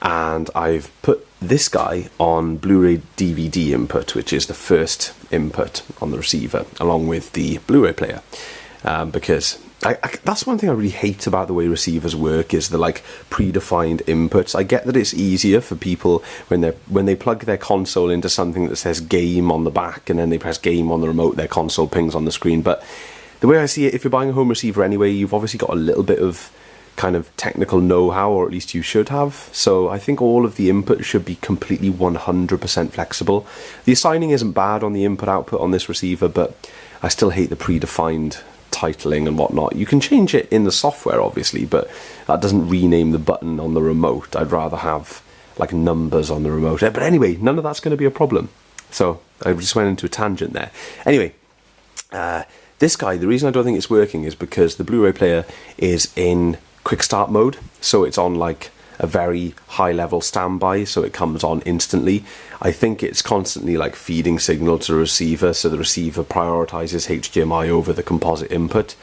and I've put this guy on Blu-ray DVD input, which is the first input on the receiver, along with the Blu-ray player, because that's one thing I really hate about the way receivers work, is the predefined inputs. I get that it's easier for people when they plug their console into something that says game on the back, and then they press game on the remote, their console pings on the screen. But the way I see it, if you're buying a home receiver anyway, you've obviously got a little bit of kind of technical know-how, or at least you should have. So I think all of the inputs should be completely 100% flexible. The assigning isn't bad on the input-output on this receiver, but I still hate the predefined titling and whatnot. You can change it in the software, obviously, but that doesn't rename the button on the remote. I'd rather have numbers on the remote. But anyway, none of that's going to be a problem. So I just went into a tangent there. Anyway, this guy, the reason I don't think it's working is because the Blu-ray player is in quick start mode, so it's on a very high level standby, so it comes on instantly. I think it's constantly feeding signal to the receiver, so the receiver prioritizes HDMI over the composite input.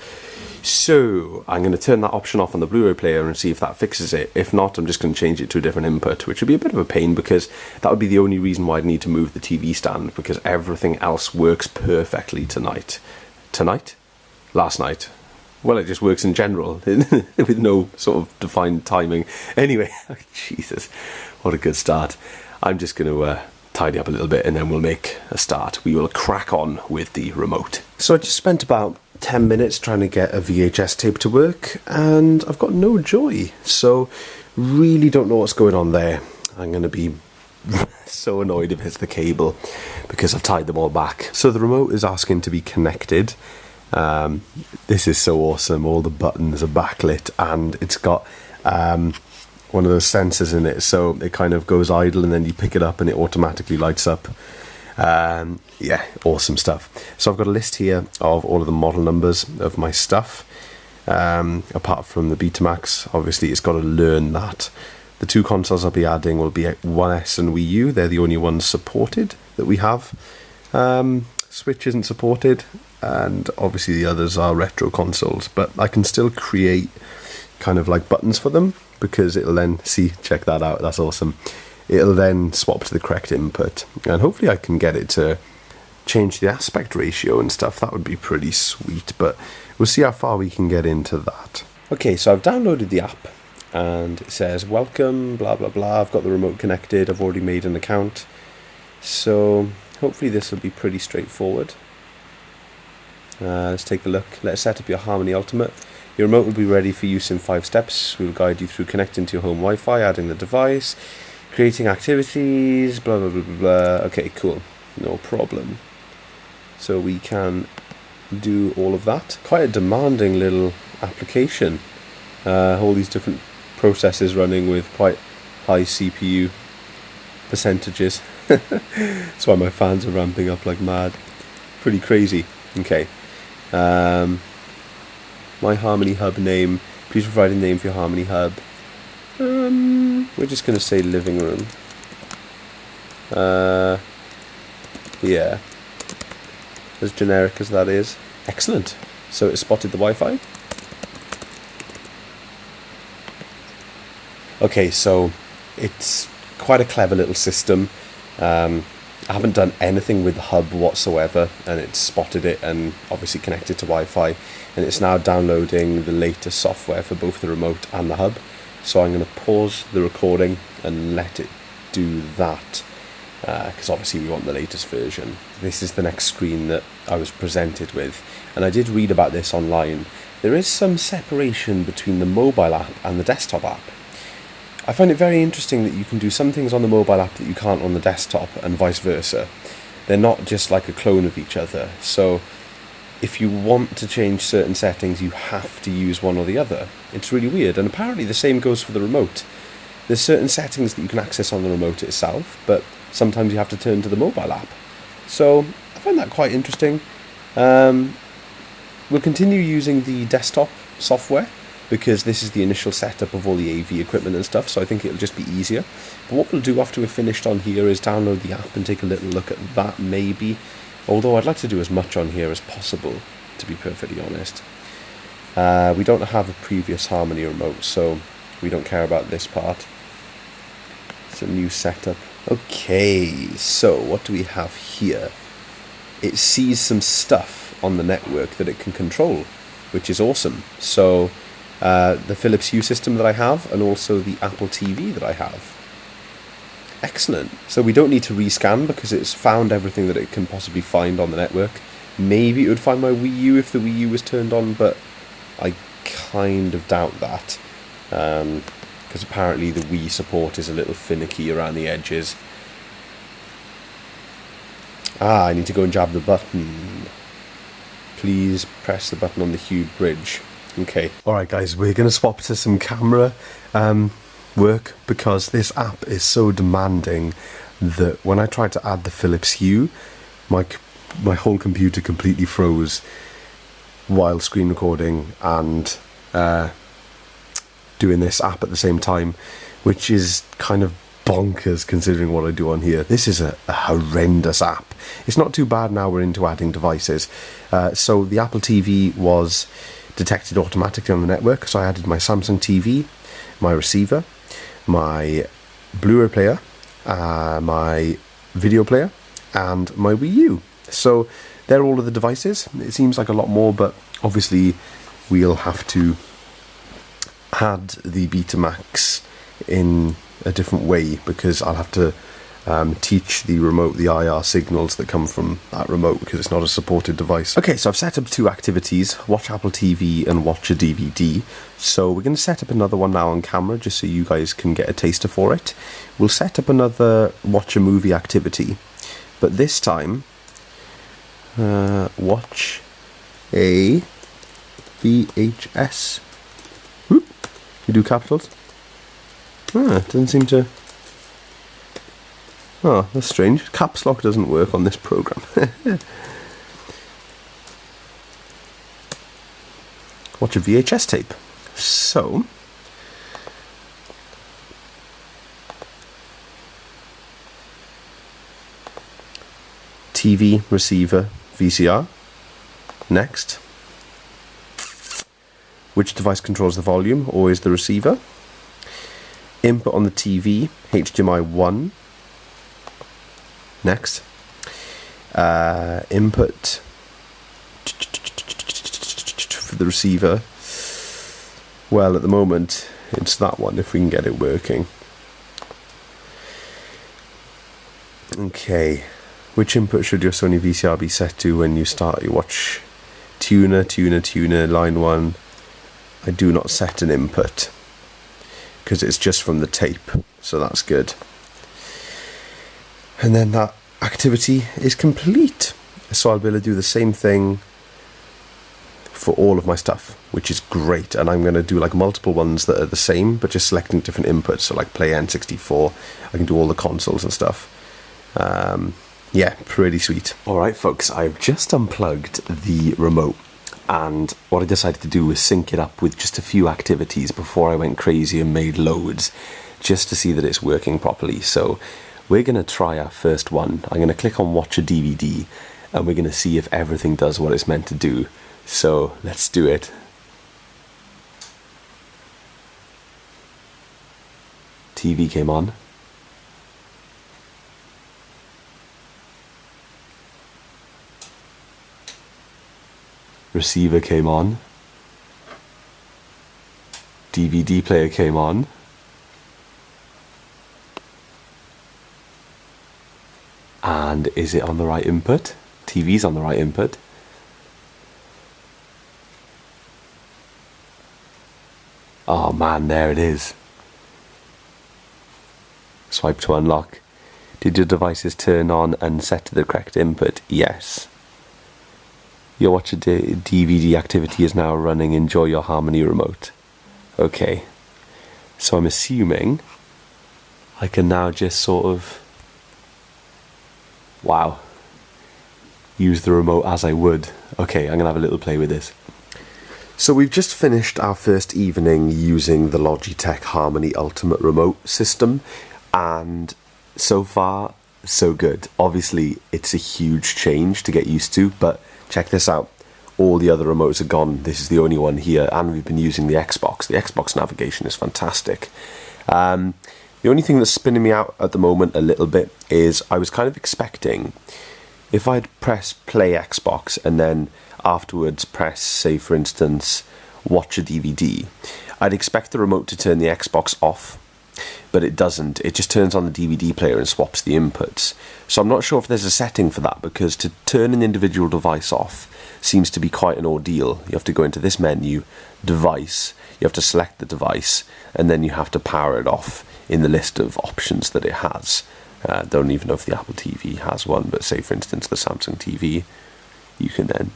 So I'm going to turn that option off on the Blu-ray player and see if that fixes it. If not, I'm just going to change it to a different input, which would be a bit of a pain, because that would be the only reason why I'd need to move the TV stand, because everything else works perfectly last night. Well, it just works in general, with no sort of defined timing. Anyway, Jesus, what a good start. I'm just going to tidy up a little bit, and then we'll make a start. We will crack on with the remote. So I just spent about 10 minutes trying to get a VHS tape to work, and I've got no joy. So really don't know what's going on there. I'm going to be so annoyed if it's the cable, because I've tied them all back. So the remote is asking to be connected. This is so awesome. All the buttons are backlit, and it's got one of those sensors in it, so it kind of goes idle and then you pick it up and it automatically lights up. Yeah, awesome stuff. So I've got a list here of all of the model numbers of my stuff. Apart from the Betamax, obviously it's got to learn that. The two consoles I'll be adding will be 1S and Wiiu. They're the only ones supported that we have. Switch isn't supported, and obviously the others are retro consoles, but I can still create kind of buttons for them, because it'll then, check that out, that's awesome. It'll then swap to the correct input, and hopefully I can get it to change the aspect ratio and stuff. That would be pretty sweet, but we'll see how far we can get into that. Okay, so I've downloaded the app, and it says welcome, blah blah blah. I've got the remote connected, I've already made an account, so hopefully this will be pretty straightforward. Let's take a look. Let's set up your Harmony Ultimate. Your remote will be ready for use in 5 steps. We will guide you through connecting to your home Wi-Fi, adding the device, creating activities, blah blah blah blah blah. Okay, cool, no problem. So we can do all of that. Quite a demanding little application. All these different processes running with quite high CPU percentages. That's why my fans are ramping up like mad. Pretty crazy. Okay. My Harmony Hub name. Please provide a name for your Harmony Hub. We're just going to say living room. Yeah. As generic as that is. Excellent. So it spotted the Wi-Fi. Okay, so it's quite a clever little system. I haven't done anything with the hub whatsoever, and it's spotted it and obviously connected to Wi-Fi, and it's now downloading the latest software for both the remote and the hub. So I'm going to pause the recording and let it do that, because obviously we want the latest version. This is the next screen that I was presented with, and I did read about this online. There is some separation between the mobile app and the desktop app. I find it very interesting that you can do some things on the mobile app that you can't on the desktop, and vice versa. They're not just like a clone of each other. So if you want to change certain settings, you have to use one or the other. It's really weird, and apparently the same goes for the remote. There's certain settings that you can access on the remote itself, but sometimes you have to turn to the mobile app. So I find that quite interesting. We'll continue using the desktop software because this is the initial setup of all the AV equipment and stuff, so I think it'll just be easier. But what we'll do after we're finished on here is download the app and take a little look at that maybe, although I'd like to do as much on here as possible, to be perfectly honest. We don't have a previous Harmony remote, so we don't care about this part. It's a new setup. Okay, so what do we have here? It sees some stuff on the network that it can control, which is awesome. So the Philips Hue system that I have, and also the Apple TV that I have. Excellent. So we don't need to rescan because it's found everything that it can possibly find on the network. Maybe it would find my Wii U if the Wii U was turned on, but I kind of doubt that. Because apparently the Wii support is a little finicky around the edges. I need to go and jab the button. Please press the button on the Hue bridge. Okay. Alright guys, we're going to swap to some camera work because this app is so demanding that when I tried to add the Philips Hue, my whole computer completely froze while screen recording and doing this app at the same time, which is kind of bonkers considering what I do on here. This is a horrendous app. It's not too bad now we're into adding devices. So the Apple TV was detected automatically on the network, so I added my Samsung TV, my receiver, my Blu-ray player, my video player, and my Wii U. So they're all of the devices. It seems like a lot more, but obviously we'll have to add the Betamax in a different way because I'll have to teach the remote the IR signals that come from that remote because it's not a supported device. Okay, so I've set up two activities, watch Apple TV and watch a DVD. So we're going to set up another one now on camera just so you guys can get a taster for it. We'll set up another watch a movie activity, but this time watch a VHS. Whoop. You do capitals? It doesn't seem to... Oh, that's strange. Caps lock doesn't work on this program. Watch a VHS tape. So... TV, receiver, VCR. Next. Which device controls the volume? Always the receiver. Input on the TV, HDMI 1. Next. Input for the receiver. Well, at the moment, it's that one, if we can get it working. Okay. Which input should your Sony VCR be set to when you start your watch? Tuner, line 1. I do not set an input because it's just from the tape, so that's good. And then that activity is complete, so I'll be able to do the same thing for all of my stuff, which is great. And I'm going to do like multiple ones that are the same but just selecting different inputs, so like play N64, I can do all the consoles and stuff. Yeah, pretty sweet. Alright folks, I've just unplugged the remote, and what I decided to do was sync it up with just a few activities before I went crazy and made loads, just to see that it's working properly. So we're going to try our first one. I'm going to click on watch a DVD and we're going to see if everything does what it's meant to do. So let's do it. TV came on. Receiver came on. DVD player came on. And is it on the right input? TV's on the right input. Oh man, there it is. Swipe to unlock. Did your devices turn on and set to the correct input? Yes. Your watch a DVD activity is now running. Enjoy your Harmony remote. Okay. So I'm assuming I can now just sort of, wow, use the remote as I would. Okay, I'm going to have a little play with this. So we've just finished our first evening using the Logitech Harmony Ultimate Remote system, and so far, so good. Obviously, it's a huge change to get used to, but check this out. All the other remotes are gone. This is the only one here, and we've been using the Xbox. The Xbox navigation is fantastic. The only thing that's spinning me out at the moment a little bit is I was kind of expecting, if I'd press play Xbox and then afterwards press, say for instance, watch a DVD, I'd expect the remote to turn the Xbox off, but it doesn't. It just turns on the DVD player and swaps the inputs. So I'm not sure if there's a setting for that, because to turn an individual device off seems to be quite an ordeal. You have to go into this menu, device, you have to select the device, and then you have to power it off in the list of options that it has. Don't even know if the Apple TV has one, but say for instance the Samsung TV, you can then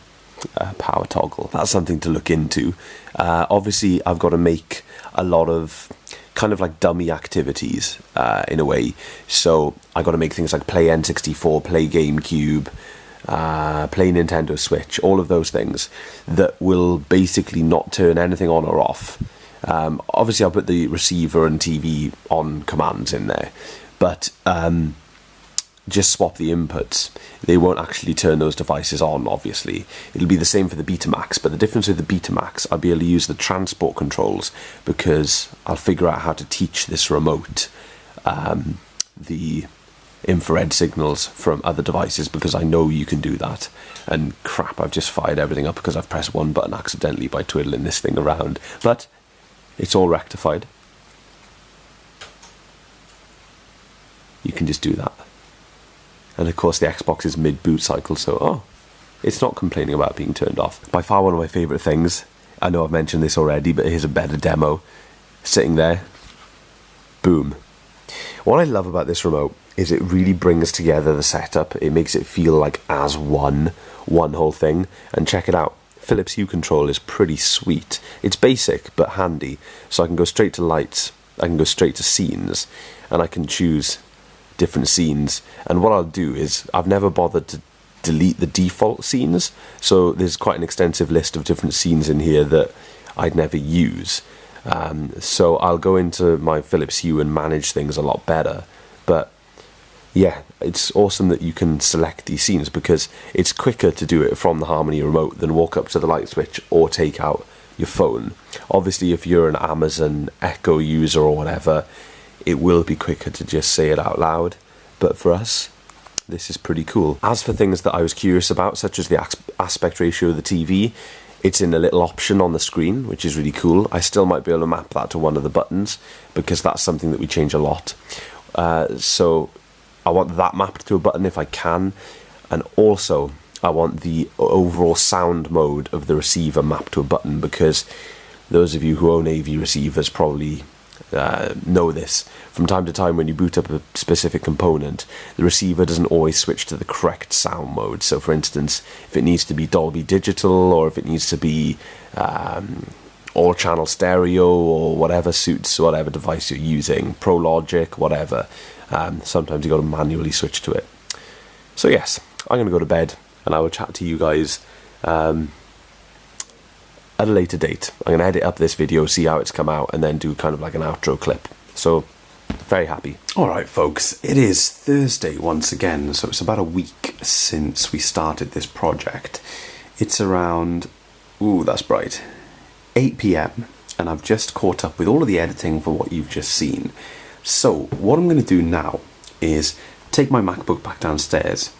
power toggle. That's something to look into. Obviously I've got to make a lot of kind of like dummy activities in a way. So I got to make things like play N64, play GameCube, play Nintendo Switch, all of those things that will basically not turn anything on or off. Obviously I'll put the receiver and TV on commands in there, but just swap the inputs. They won't actually turn those devices on, obviously. It'll be the same for the Betamax, but the difference with the Betamax, I'll be able to use the transport controls, because I'll figure out how to teach this remote the infrared signals from other devices, because I know you can do that. And crap, I've just fired everything up because I've pressed one button accidentally by twiddling this thing around. But it's all rectified. You can just do that. And of course the Xbox is mid-boot cycle, so it's not complaining about being turned off. By far one of my favourite things, I know I've mentioned this already, but here's a better demo. Sitting there, boom. What I love about this remote is it really brings together the setup. It makes it feel like as one whole thing. And check it out, Philips Hue control is pretty sweet. It's basic but handy, so I can go straight to lights, I can go straight to scenes, and I can choose different scenes. And what I'll do is, I've never bothered to delete the default scenes, so there's quite an extensive list of different scenes in here that I'd never use. So I'll go into my Philips Hue and manage things a lot better. But yeah, it's awesome that you can select these scenes, because it's quicker to do it from the Harmony remote than walk up to the light switch or take out your phone. Obviously if you're an Amazon Echo user or whatever, it will be quicker to just say it out loud, but for us, this is pretty cool. As for things that I was curious about, such as the aspect ratio of the TV, it's in a little option on the screen, which is really cool. I still might be able to map that to one of the buttons, because that's something that we change a lot. So I want that mapped to a button if I can, and also I want the overall sound mode of the receiver mapped to a button, because those of you who own AV receivers probably know this. From time to time when you boot up a specific component, the receiver doesn't always switch to the correct sound mode. So for instance, if it needs to be Dolby Digital, or if it needs to be all channel stereo, or whatever suits whatever device you're using, Pro Logic, whatever, sometimes you got to manually switch to it. So yes, I'm going to go to bed, and I will chat to you guys at a later date. I'm going to edit up this video, see how it's come out, and then do kind of like an outro clip. So, very happy. Alright folks, it is Thursday once again, so it's about a week since we started this project. It's around, ooh, that's bright, 8 PM, and I've just caught up with all of the editing for what you've just seen. So, what I'm going to do now is take my MacBook back downstairs,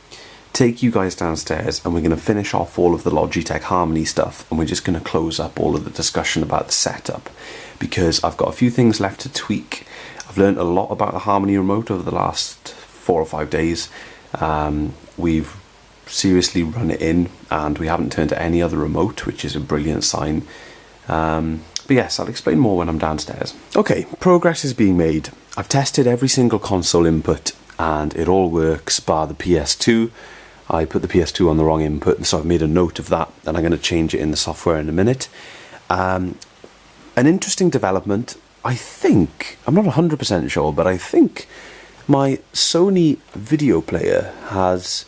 take you guys downstairs, and we're going to finish off all of the Logitech Harmony stuff, and we're just going to close up all of the discussion about the setup, because I've got a few things left to tweak. I've learned a lot about the Harmony remote over the last 4 or 5 days. We've seriously run it in, and we haven't turned to any other remote, which is a brilliant sign. But yes, I'll explain more when I'm downstairs. Okay, progress is being made. I've tested every single console input, and it all works bar the PS2. I put the PS2 on the wrong input, so I've made a note of that, and I'm going to change it in the software in a minute. An interesting development, I think, I'm not 100% sure, but I think my Sony video player has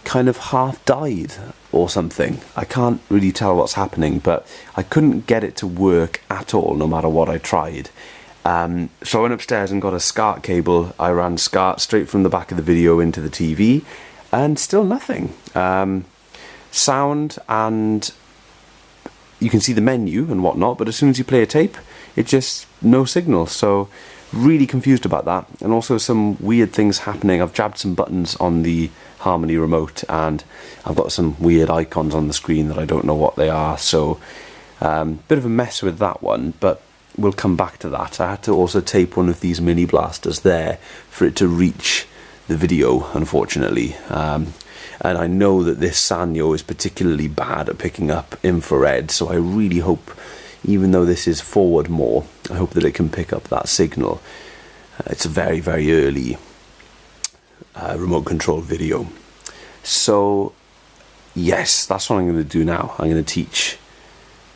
kind of half died or something. I can't really tell what's happening, but I couldn't get it to work at all, no matter what I tried. So I went upstairs and got a SCART cable. I ran SCART straight from the back of the video into the TV, and still nothing. Sound, and you can see the menu and whatnot, but as soon as you play a tape, it just no signal. So really confused about that, and also some weird things happening. I've jabbed some buttons on the Harmony remote, and I've got some weird icons on the screen that I don't know what they are. So bit of a mess with that one, but we'll come back to that. I had to also tape one of these mini blasters there for it to reach the video, unfortunately. And I know that this Sanyo is particularly bad at picking up infrared, so I really hope, even though this is forward more, I hope that it can pick up that signal. It's a very, very early remote control video. So yes, that's what I'm going to do now. I'm going to teach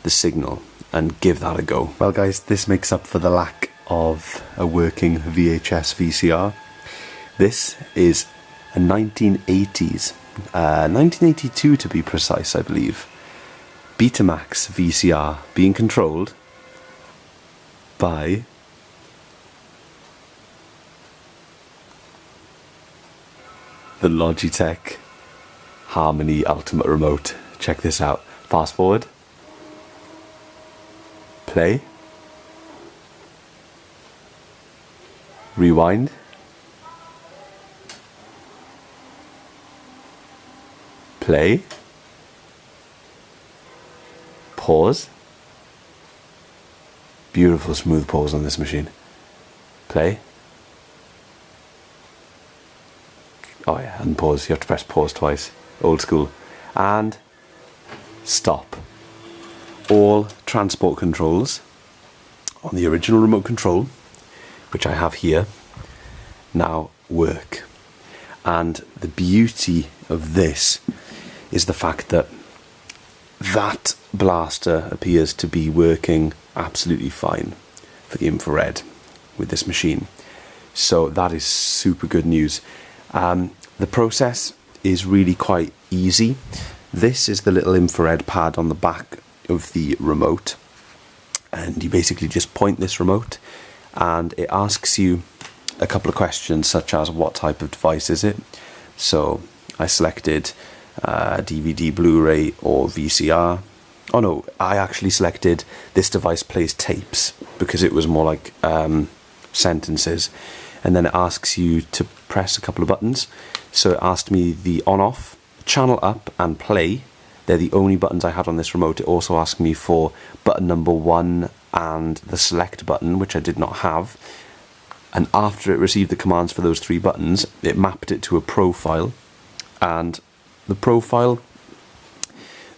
the signal and give that a go. Well guys, this makes up for the lack of a working VHS VCR. This is a 1980s, 1982 to be precise, I believe, Betamax VCR, being controlled by the Logitech Harmony Ultimate Remote. Check this out. Fast forward. Play. Rewind. Play. Pause. Beautiful smooth pause on this machine. Play. Oh yeah, and pause. You have to press pause twice. Old school. And stop. All transport controls on the original remote control, which I have here, now work. And the beauty of this is the fact that that blaster appears to be working absolutely fine for the infrared with this machine. So that is super good news. The process is really quite easy. This is the little infrared pad on the back of the remote, and you basically just point this remote and it asks you a couple of questions, such as what type of device is it. So I selected DVD, Blu-ray or VCR. Oh no, I actually selected this device plays tapes because it was more like sentences, and then it asks you to press a couple of buttons. So it asked me the on-off, channel up and play. They're the only buttons I had on this remote. It also asked me for button number 1 and the select button, which I did not have. And after it received the commands for those 3 buttons, it mapped it to a profile. And the profile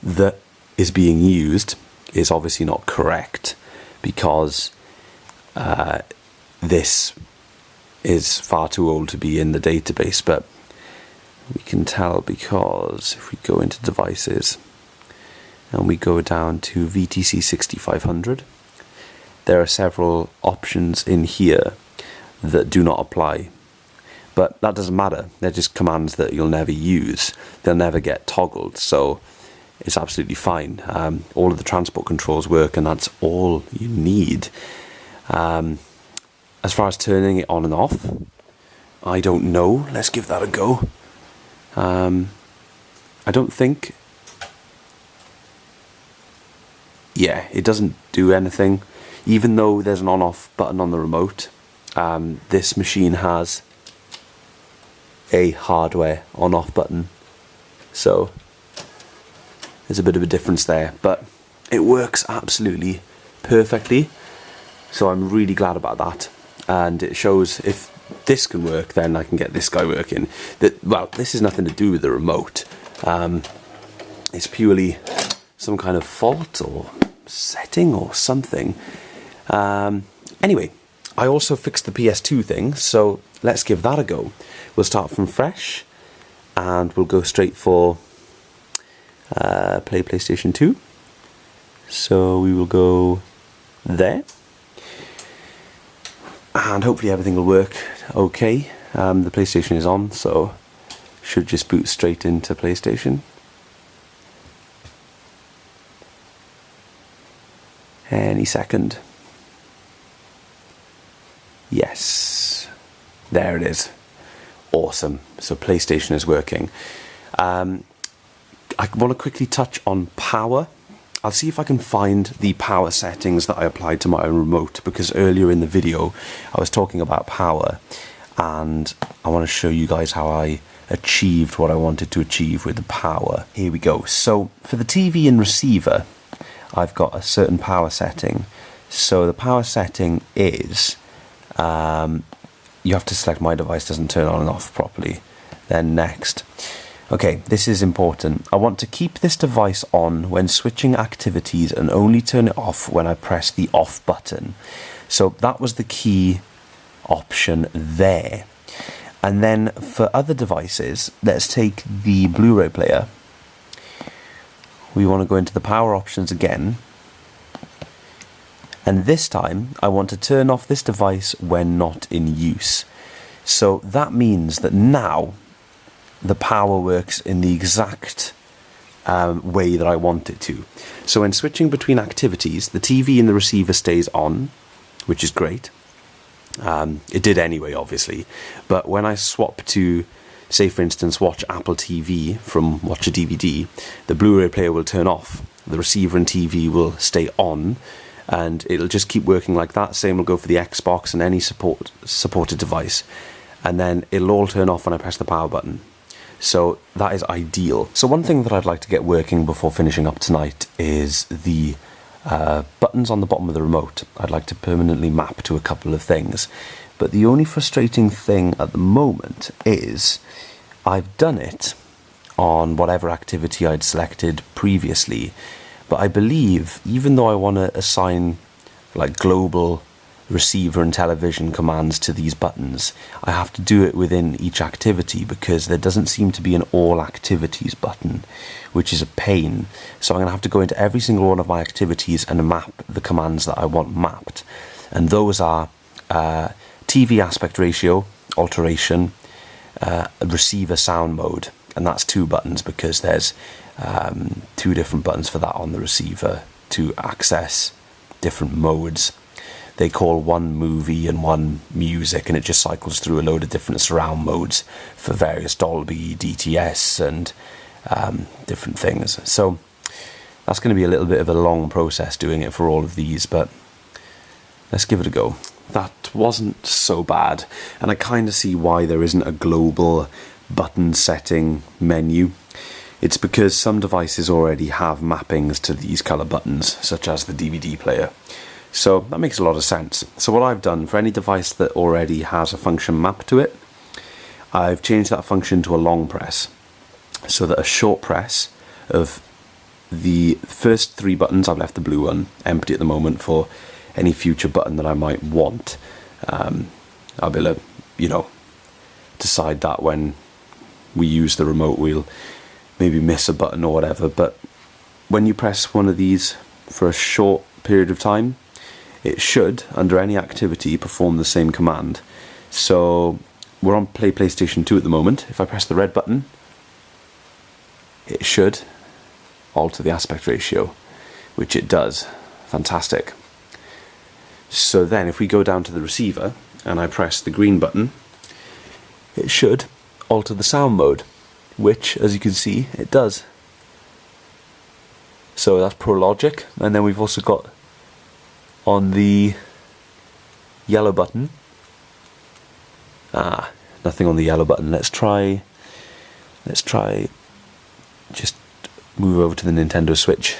that is being used is obviously not correct, because this is far too old to be in the database. But we can tell because if we go into devices and we go down to VTC 6500, there are several options in here that do not apply. But that doesn't matter. They're just commands that you'll never use. They'll never get toggled, so it's absolutely fine. All of the transport controls work, and that's all you need. As far as turning it on and off, I don't know. Let's give that a go. I don't think... Yeah, it doesn't do anything. Even though there's an on-off button on the remote, this machine has a hardware on-off button. So there's a bit of a difference there, but it works absolutely perfectly. So I'm really glad about that. And it shows if this can work, then I can get this guy working. Well, this has nothing to do with the remote. It's purely some kind of fault or setting or something. Anyway, I also fixed the PS2 thing, so let's give that a go. We'll start from fresh, and we'll go straight for play PlayStation 2. So we will go there, and hopefully everything will work okay. The PlayStation is on, so should just boot straight into PlayStation. Any second. Yes, there it is. Awesome. So PlayStation is working. I want to quickly touch on power. I'll see if I can find the power settings that I applied to my own remote, because earlier in the video I was talking about power, and I want to show you guys how I achieved what I wanted to achieve with the power. Here we go. So for the TV and receiver, I've got a certain power setting. So the power setting is, you have to select my device doesn't turn on and off properly. Then next. Okay, this is important. I want to keep this device on when switching activities and only turn it off when I press the off button. So that was the key option there. And then for other devices, let's take the Blu-ray player. We want to go into the power options again. And this time, I want to turn off this device when not in use. So that means that now the power works in the exact way that I want it to. So when switching between activities, the TV and the receiver stays on, which is great. It did anyway, obviously. But when I swap to, say for instance, watch Apple TV from watch a DVD, the Blu-ray player will turn off. The receiver and TV will stay on, and it'll just keep working like that. Same will go for the Xbox and any supported device. And then it'll all turn off when I press the power button. So that is ideal. So one thing that I'd like to get working before finishing up tonight is the buttons on the bottom of the remote. I'd like to permanently map to a couple of things. But the only frustrating thing at the moment is I've done it on whatever activity I'd selected previously. But I believe, even though I want to assign like global receiver and television commands to these buttons, I have to do it within each activity, because there doesn't seem to be an all activities button, which is a pain. So I'm going to have to go into every single one of my activities and map the commands that I want mapped. And those are TV aspect ratio, alteration, receiver sound mode. And that's 2 buttons, because there's 2 different buttons for that on the receiver to access different modes. They call one movie and one music, and it just cycles through a load of different surround modes for various Dolby, DTS, and different things. So that's going to be a little bit of a long process doing it for all of these, but let's give it a go. That wasn't so bad, and I kind of see why there isn't a global button setting menu. It's because some devices already have mappings to these colour buttons, such as the DVD player. So that makes a lot of sense. So what I've done, for any device that already has a function mapped to it, I've changed that function to a long press, so that a short press of the first 3 buttons, I've left the blue one empty at the moment for any future button that I might want. I'll be able to, decide that when we use the remote, we'll maybe miss a button or whatever. But when you press one of these for a short period of time, it should, under any activity, perform the same command. So we're on play PlayStation 2 at the moment. If I press the red button, it should alter the aspect ratio, which it does. Fantastic. So then if we go down to the receiver and I press the green button, it should alter the sound mode, which, as you can see, it does. So that's Pro Logic, and then we've also got on the yellow button, nothing on the yellow button. Let's try just move over to the Nintendo Switch.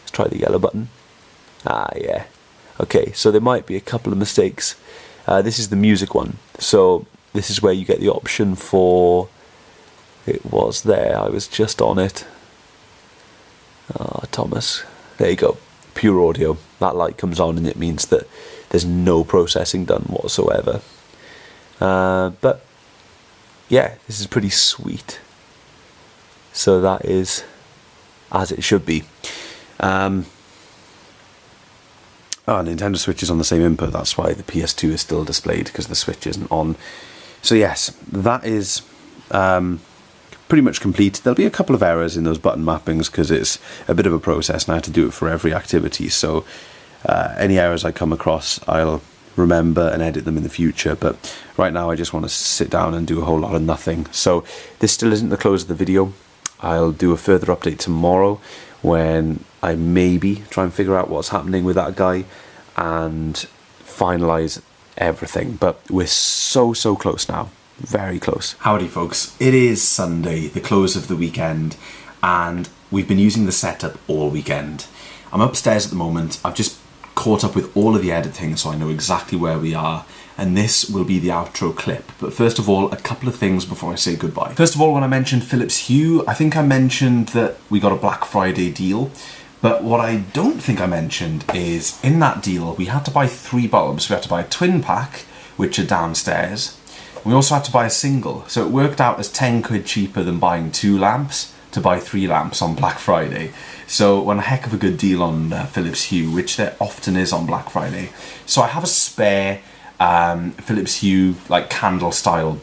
Let's try the yellow button. Yeah. Okay, so there might be a couple of mistakes. This is the music one, so this is where you get the option for, it was there, I was just on it. Thomas, there you go, pure audio. That light comes on and it means that there's no processing done whatsoever. But yeah, this is pretty sweet. So that is as it should be. Nintendo Switch is on the same input, that's why the PS2 is still displayed, because the Switch isn't on. So yes, that is pretty much complete. There'll be a couple of errors in those button mappings because it's a bit of a process and I have to do it for every activity, so any errors I come across I'll remember and edit them in the future, but right now I just want to sit down and do a whole lot of nothing. So this still isn't the close of the video. I'll do a further update tomorrow when I maybe try and figure out what's happening with that guy and finalise everything, but we're so close now, very close. Howdy folks, it is Sunday, the close of the weekend, and we've been using the setup all weekend. I'm upstairs at the moment. I've just caught up with all of the editing so I know exactly where we are, and this will be the outro clip. But first of all, a couple of things before I say goodbye. First of all, when I mentioned Philips Hue, I think I mentioned that we got a Black Friday deal, but what I don't think I mentioned is in that deal we had to buy 3 bulbs. We had to buy a twin pack, which are downstairs. We also had to buy a single, so it worked out as 10 quid cheaper than buying 2 lamps to buy 3 lamps on Black Friday. So one heck of a good deal on Philips Hue, which there often is on Black Friday. So I have a spare Philips Hue like candle style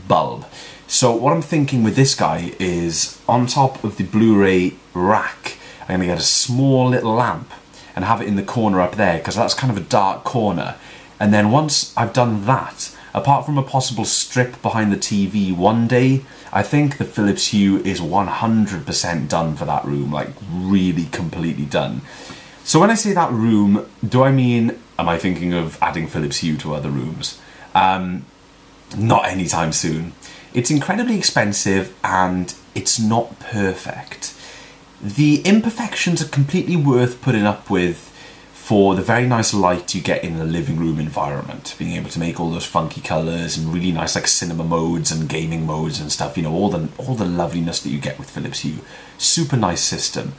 bulb. So what I'm thinking with this guy is on top of the Blu-ray rack I'm going to get a small little lamp and have it in the corner up there, because that's kind of a dark corner. And then once I've done that, apart from a possible strip behind the TV one day, I think the Philips Hue is 100% done for that room, like really completely done. So when I say that room, do I mean, am I thinking of adding Philips Hue to other rooms? Not anytime soon. It's incredibly expensive and it's not perfect. The imperfections are completely worth putting up with for the very nice light you get in a living room environment, being able to make all those funky colours and really nice like cinema modes and gaming modes and stuff, you know, all the loveliness that you get with Philips Hue. Super nice system.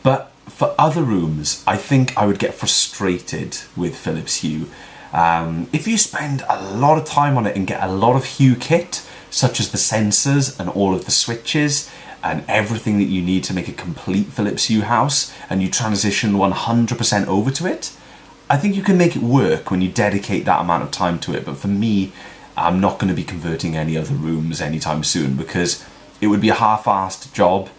But for other rooms, I think I would get frustrated with Philips Hue. If you spend a lot of time on it and get a lot of Hue kit, such as the sensors and all of the switches, and everything that you need to make a complete Philips Hue house, and you transition 100% over to it, I think you can make it work when you dedicate that amount of time to it. But for me, I'm not going to be converting any other rooms anytime soon, because it would be a half-assed job,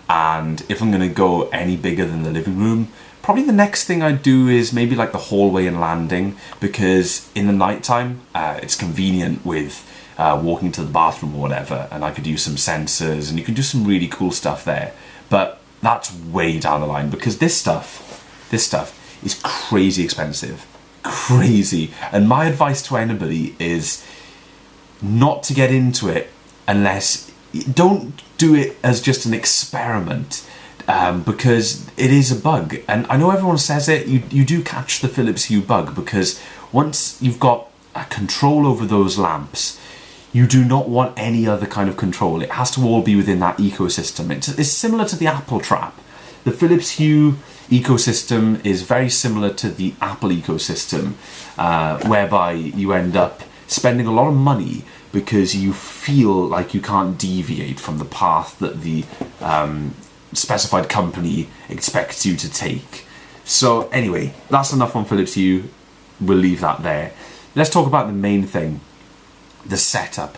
and if I'm going to go any bigger than the living room, probably the next thing I'd do is maybe like the hallway and landing, because in the nighttime it's convenient with walking to the bathroom or whatever, and I could use some sensors and you can do some really cool stuff there. But that's way down the line, because this stuff is crazy expensive. Crazy. And my advice to anybody is not to get into it unless, don't do it as just an experiment, because it is a bug. And I know everyone says it, you do catch the Philips Hue bug, because once you've got a control over those lamps, you do not want any other kind of control. It has to all be within that ecosystem. It's similar to the Apple trap. The Philips Hue ecosystem is very similar to the Apple ecosystem, whereby you end up spending a lot of money because you feel like you can't deviate from the path that the specified company expects you to take. So anyway, that's enough on Philips Hue. We'll leave that there. Let's talk about the main thing. The setup.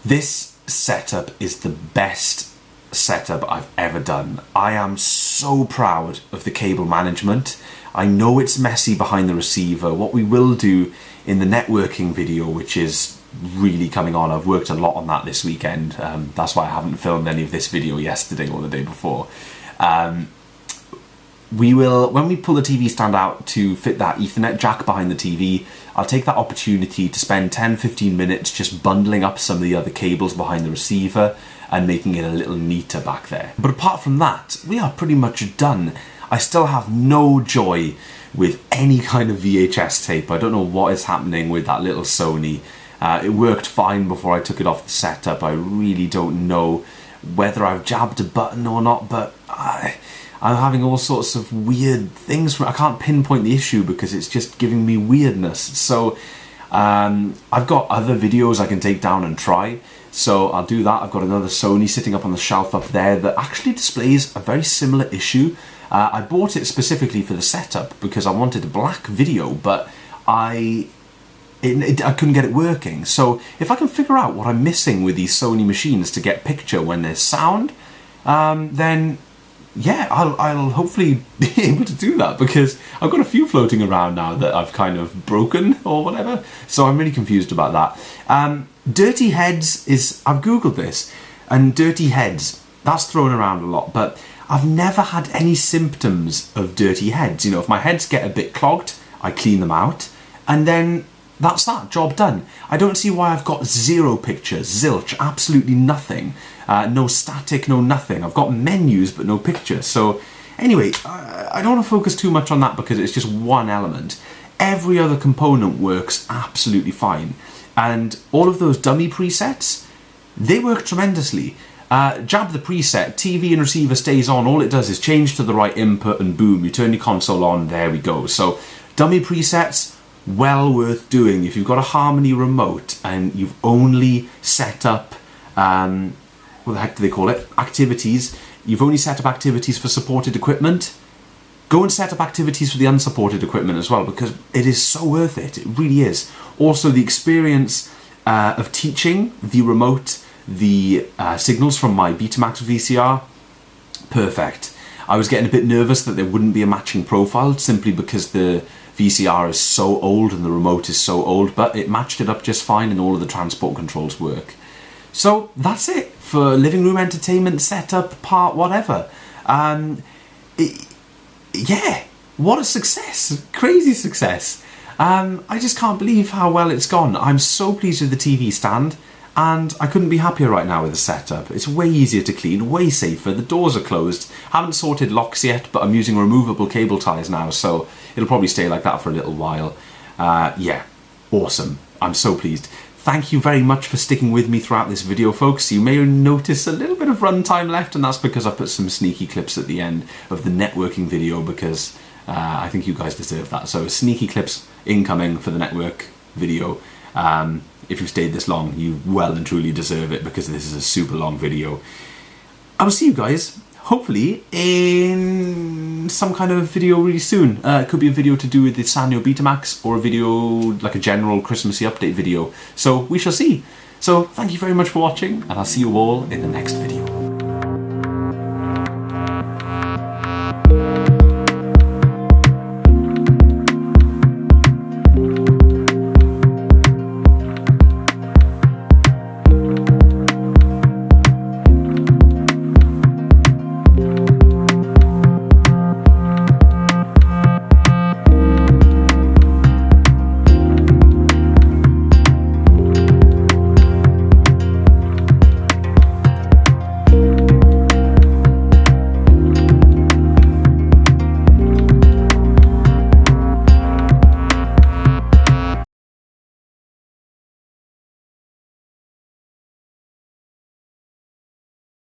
This setup is the best setup I've ever done. I am so proud of the cable management. I know it's messy behind the receiver. What we will do in the networking video, which is really coming on, I've worked a lot on that this weekend. That's why I haven't filmed any of this video yesterday or the day before. We will, when we pull the TV stand out to fit that Ethernet jack behind the TV, I'll take that opportunity to spend 10-15 minutes just bundling up some of the other cables behind the receiver and making it a little neater back there. But apart from that, we are pretty much done. I still have no joy with any kind of VHS tape. I don't know what is happening with that little Sony. It worked fine before I took it off the setup. I really don't know whether I've jabbed a button or not, but I'm having all sorts of weird things. I can't pinpoint the issue because it's just giving me weirdness. So I've got other videos I can take down and try, so I'll do that. I've got another Sony sitting up on the shelf up there that actually displays a very similar issue. I bought it specifically for the setup because I wanted a black video, but I couldn't get it working. So if I can figure out what I'm missing with these Sony machines to get picture when there's sound, then yeah, I'll hopefully be able to do that, because I've got a few floating around now that I've kind of broken or whatever. So I'm really confused about that. Dirty heads is, I've googled this, and dirty heads, that's thrown around a lot, but I've never had any symptoms of dirty heads. You know, if my heads get a bit clogged, I clean them out, and then that's that, job done. I don't see why I've got zero pictures, zilch, absolutely nothing. No static, no nothing. I've got menus, but no pictures. So anyway, I don't want to focus too much on that because it's just one element. Every other component works absolutely fine. And all of those dummy presets, they work tremendously. Jab the preset, TV and receiver stays on. All it does is change to the right input and boom, you turn your console on, there we go. So dummy presets, well worth doing. If you've got a Harmony remote and you've only set up, what the heck do they call it? Activities. You've only set up activities for supported equipment. Go and set up activities for the unsupported equipment as well, because it is so worth it. It really is. Also, the experience of teaching the remote, the signals from my Betamax VCR, perfect. I was getting a bit nervous that there wouldn't be a matching profile simply because the VCR is so old and the remote is so old, but it matched it up just fine and all of the transport controls work. So that's it for living room entertainment setup part whatever. Yeah, what a success, crazy success. I just can't believe how well it's gone. I'm so pleased with the TV stand, and I couldn't be happier right now with the setup. It's way easier to clean, way safer. The doors are closed. Haven't sorted locks yet, but I'm using removable cable ties now, so it'll probably stay like that for a little while. Yeah, awesome. I'm so pleased. Thank you very much for sticking with me throughout this video, folks. You may notice a little bit of runtime left, and that's because I put some sneaky clips at the end of the networking video, because I think you guys deserve that. So sneaky clips incoming for the network video. If you've stayed this long, you well and truly deserve it, because this is a super long video. I will see you guys, hopefully, in some kind of video really soon. It could be a video to do with the Sanyo Betamax, or a video, like a general Christmassy update video. So we shall see. So thank you very much for watching, and I'll see you all in the next video.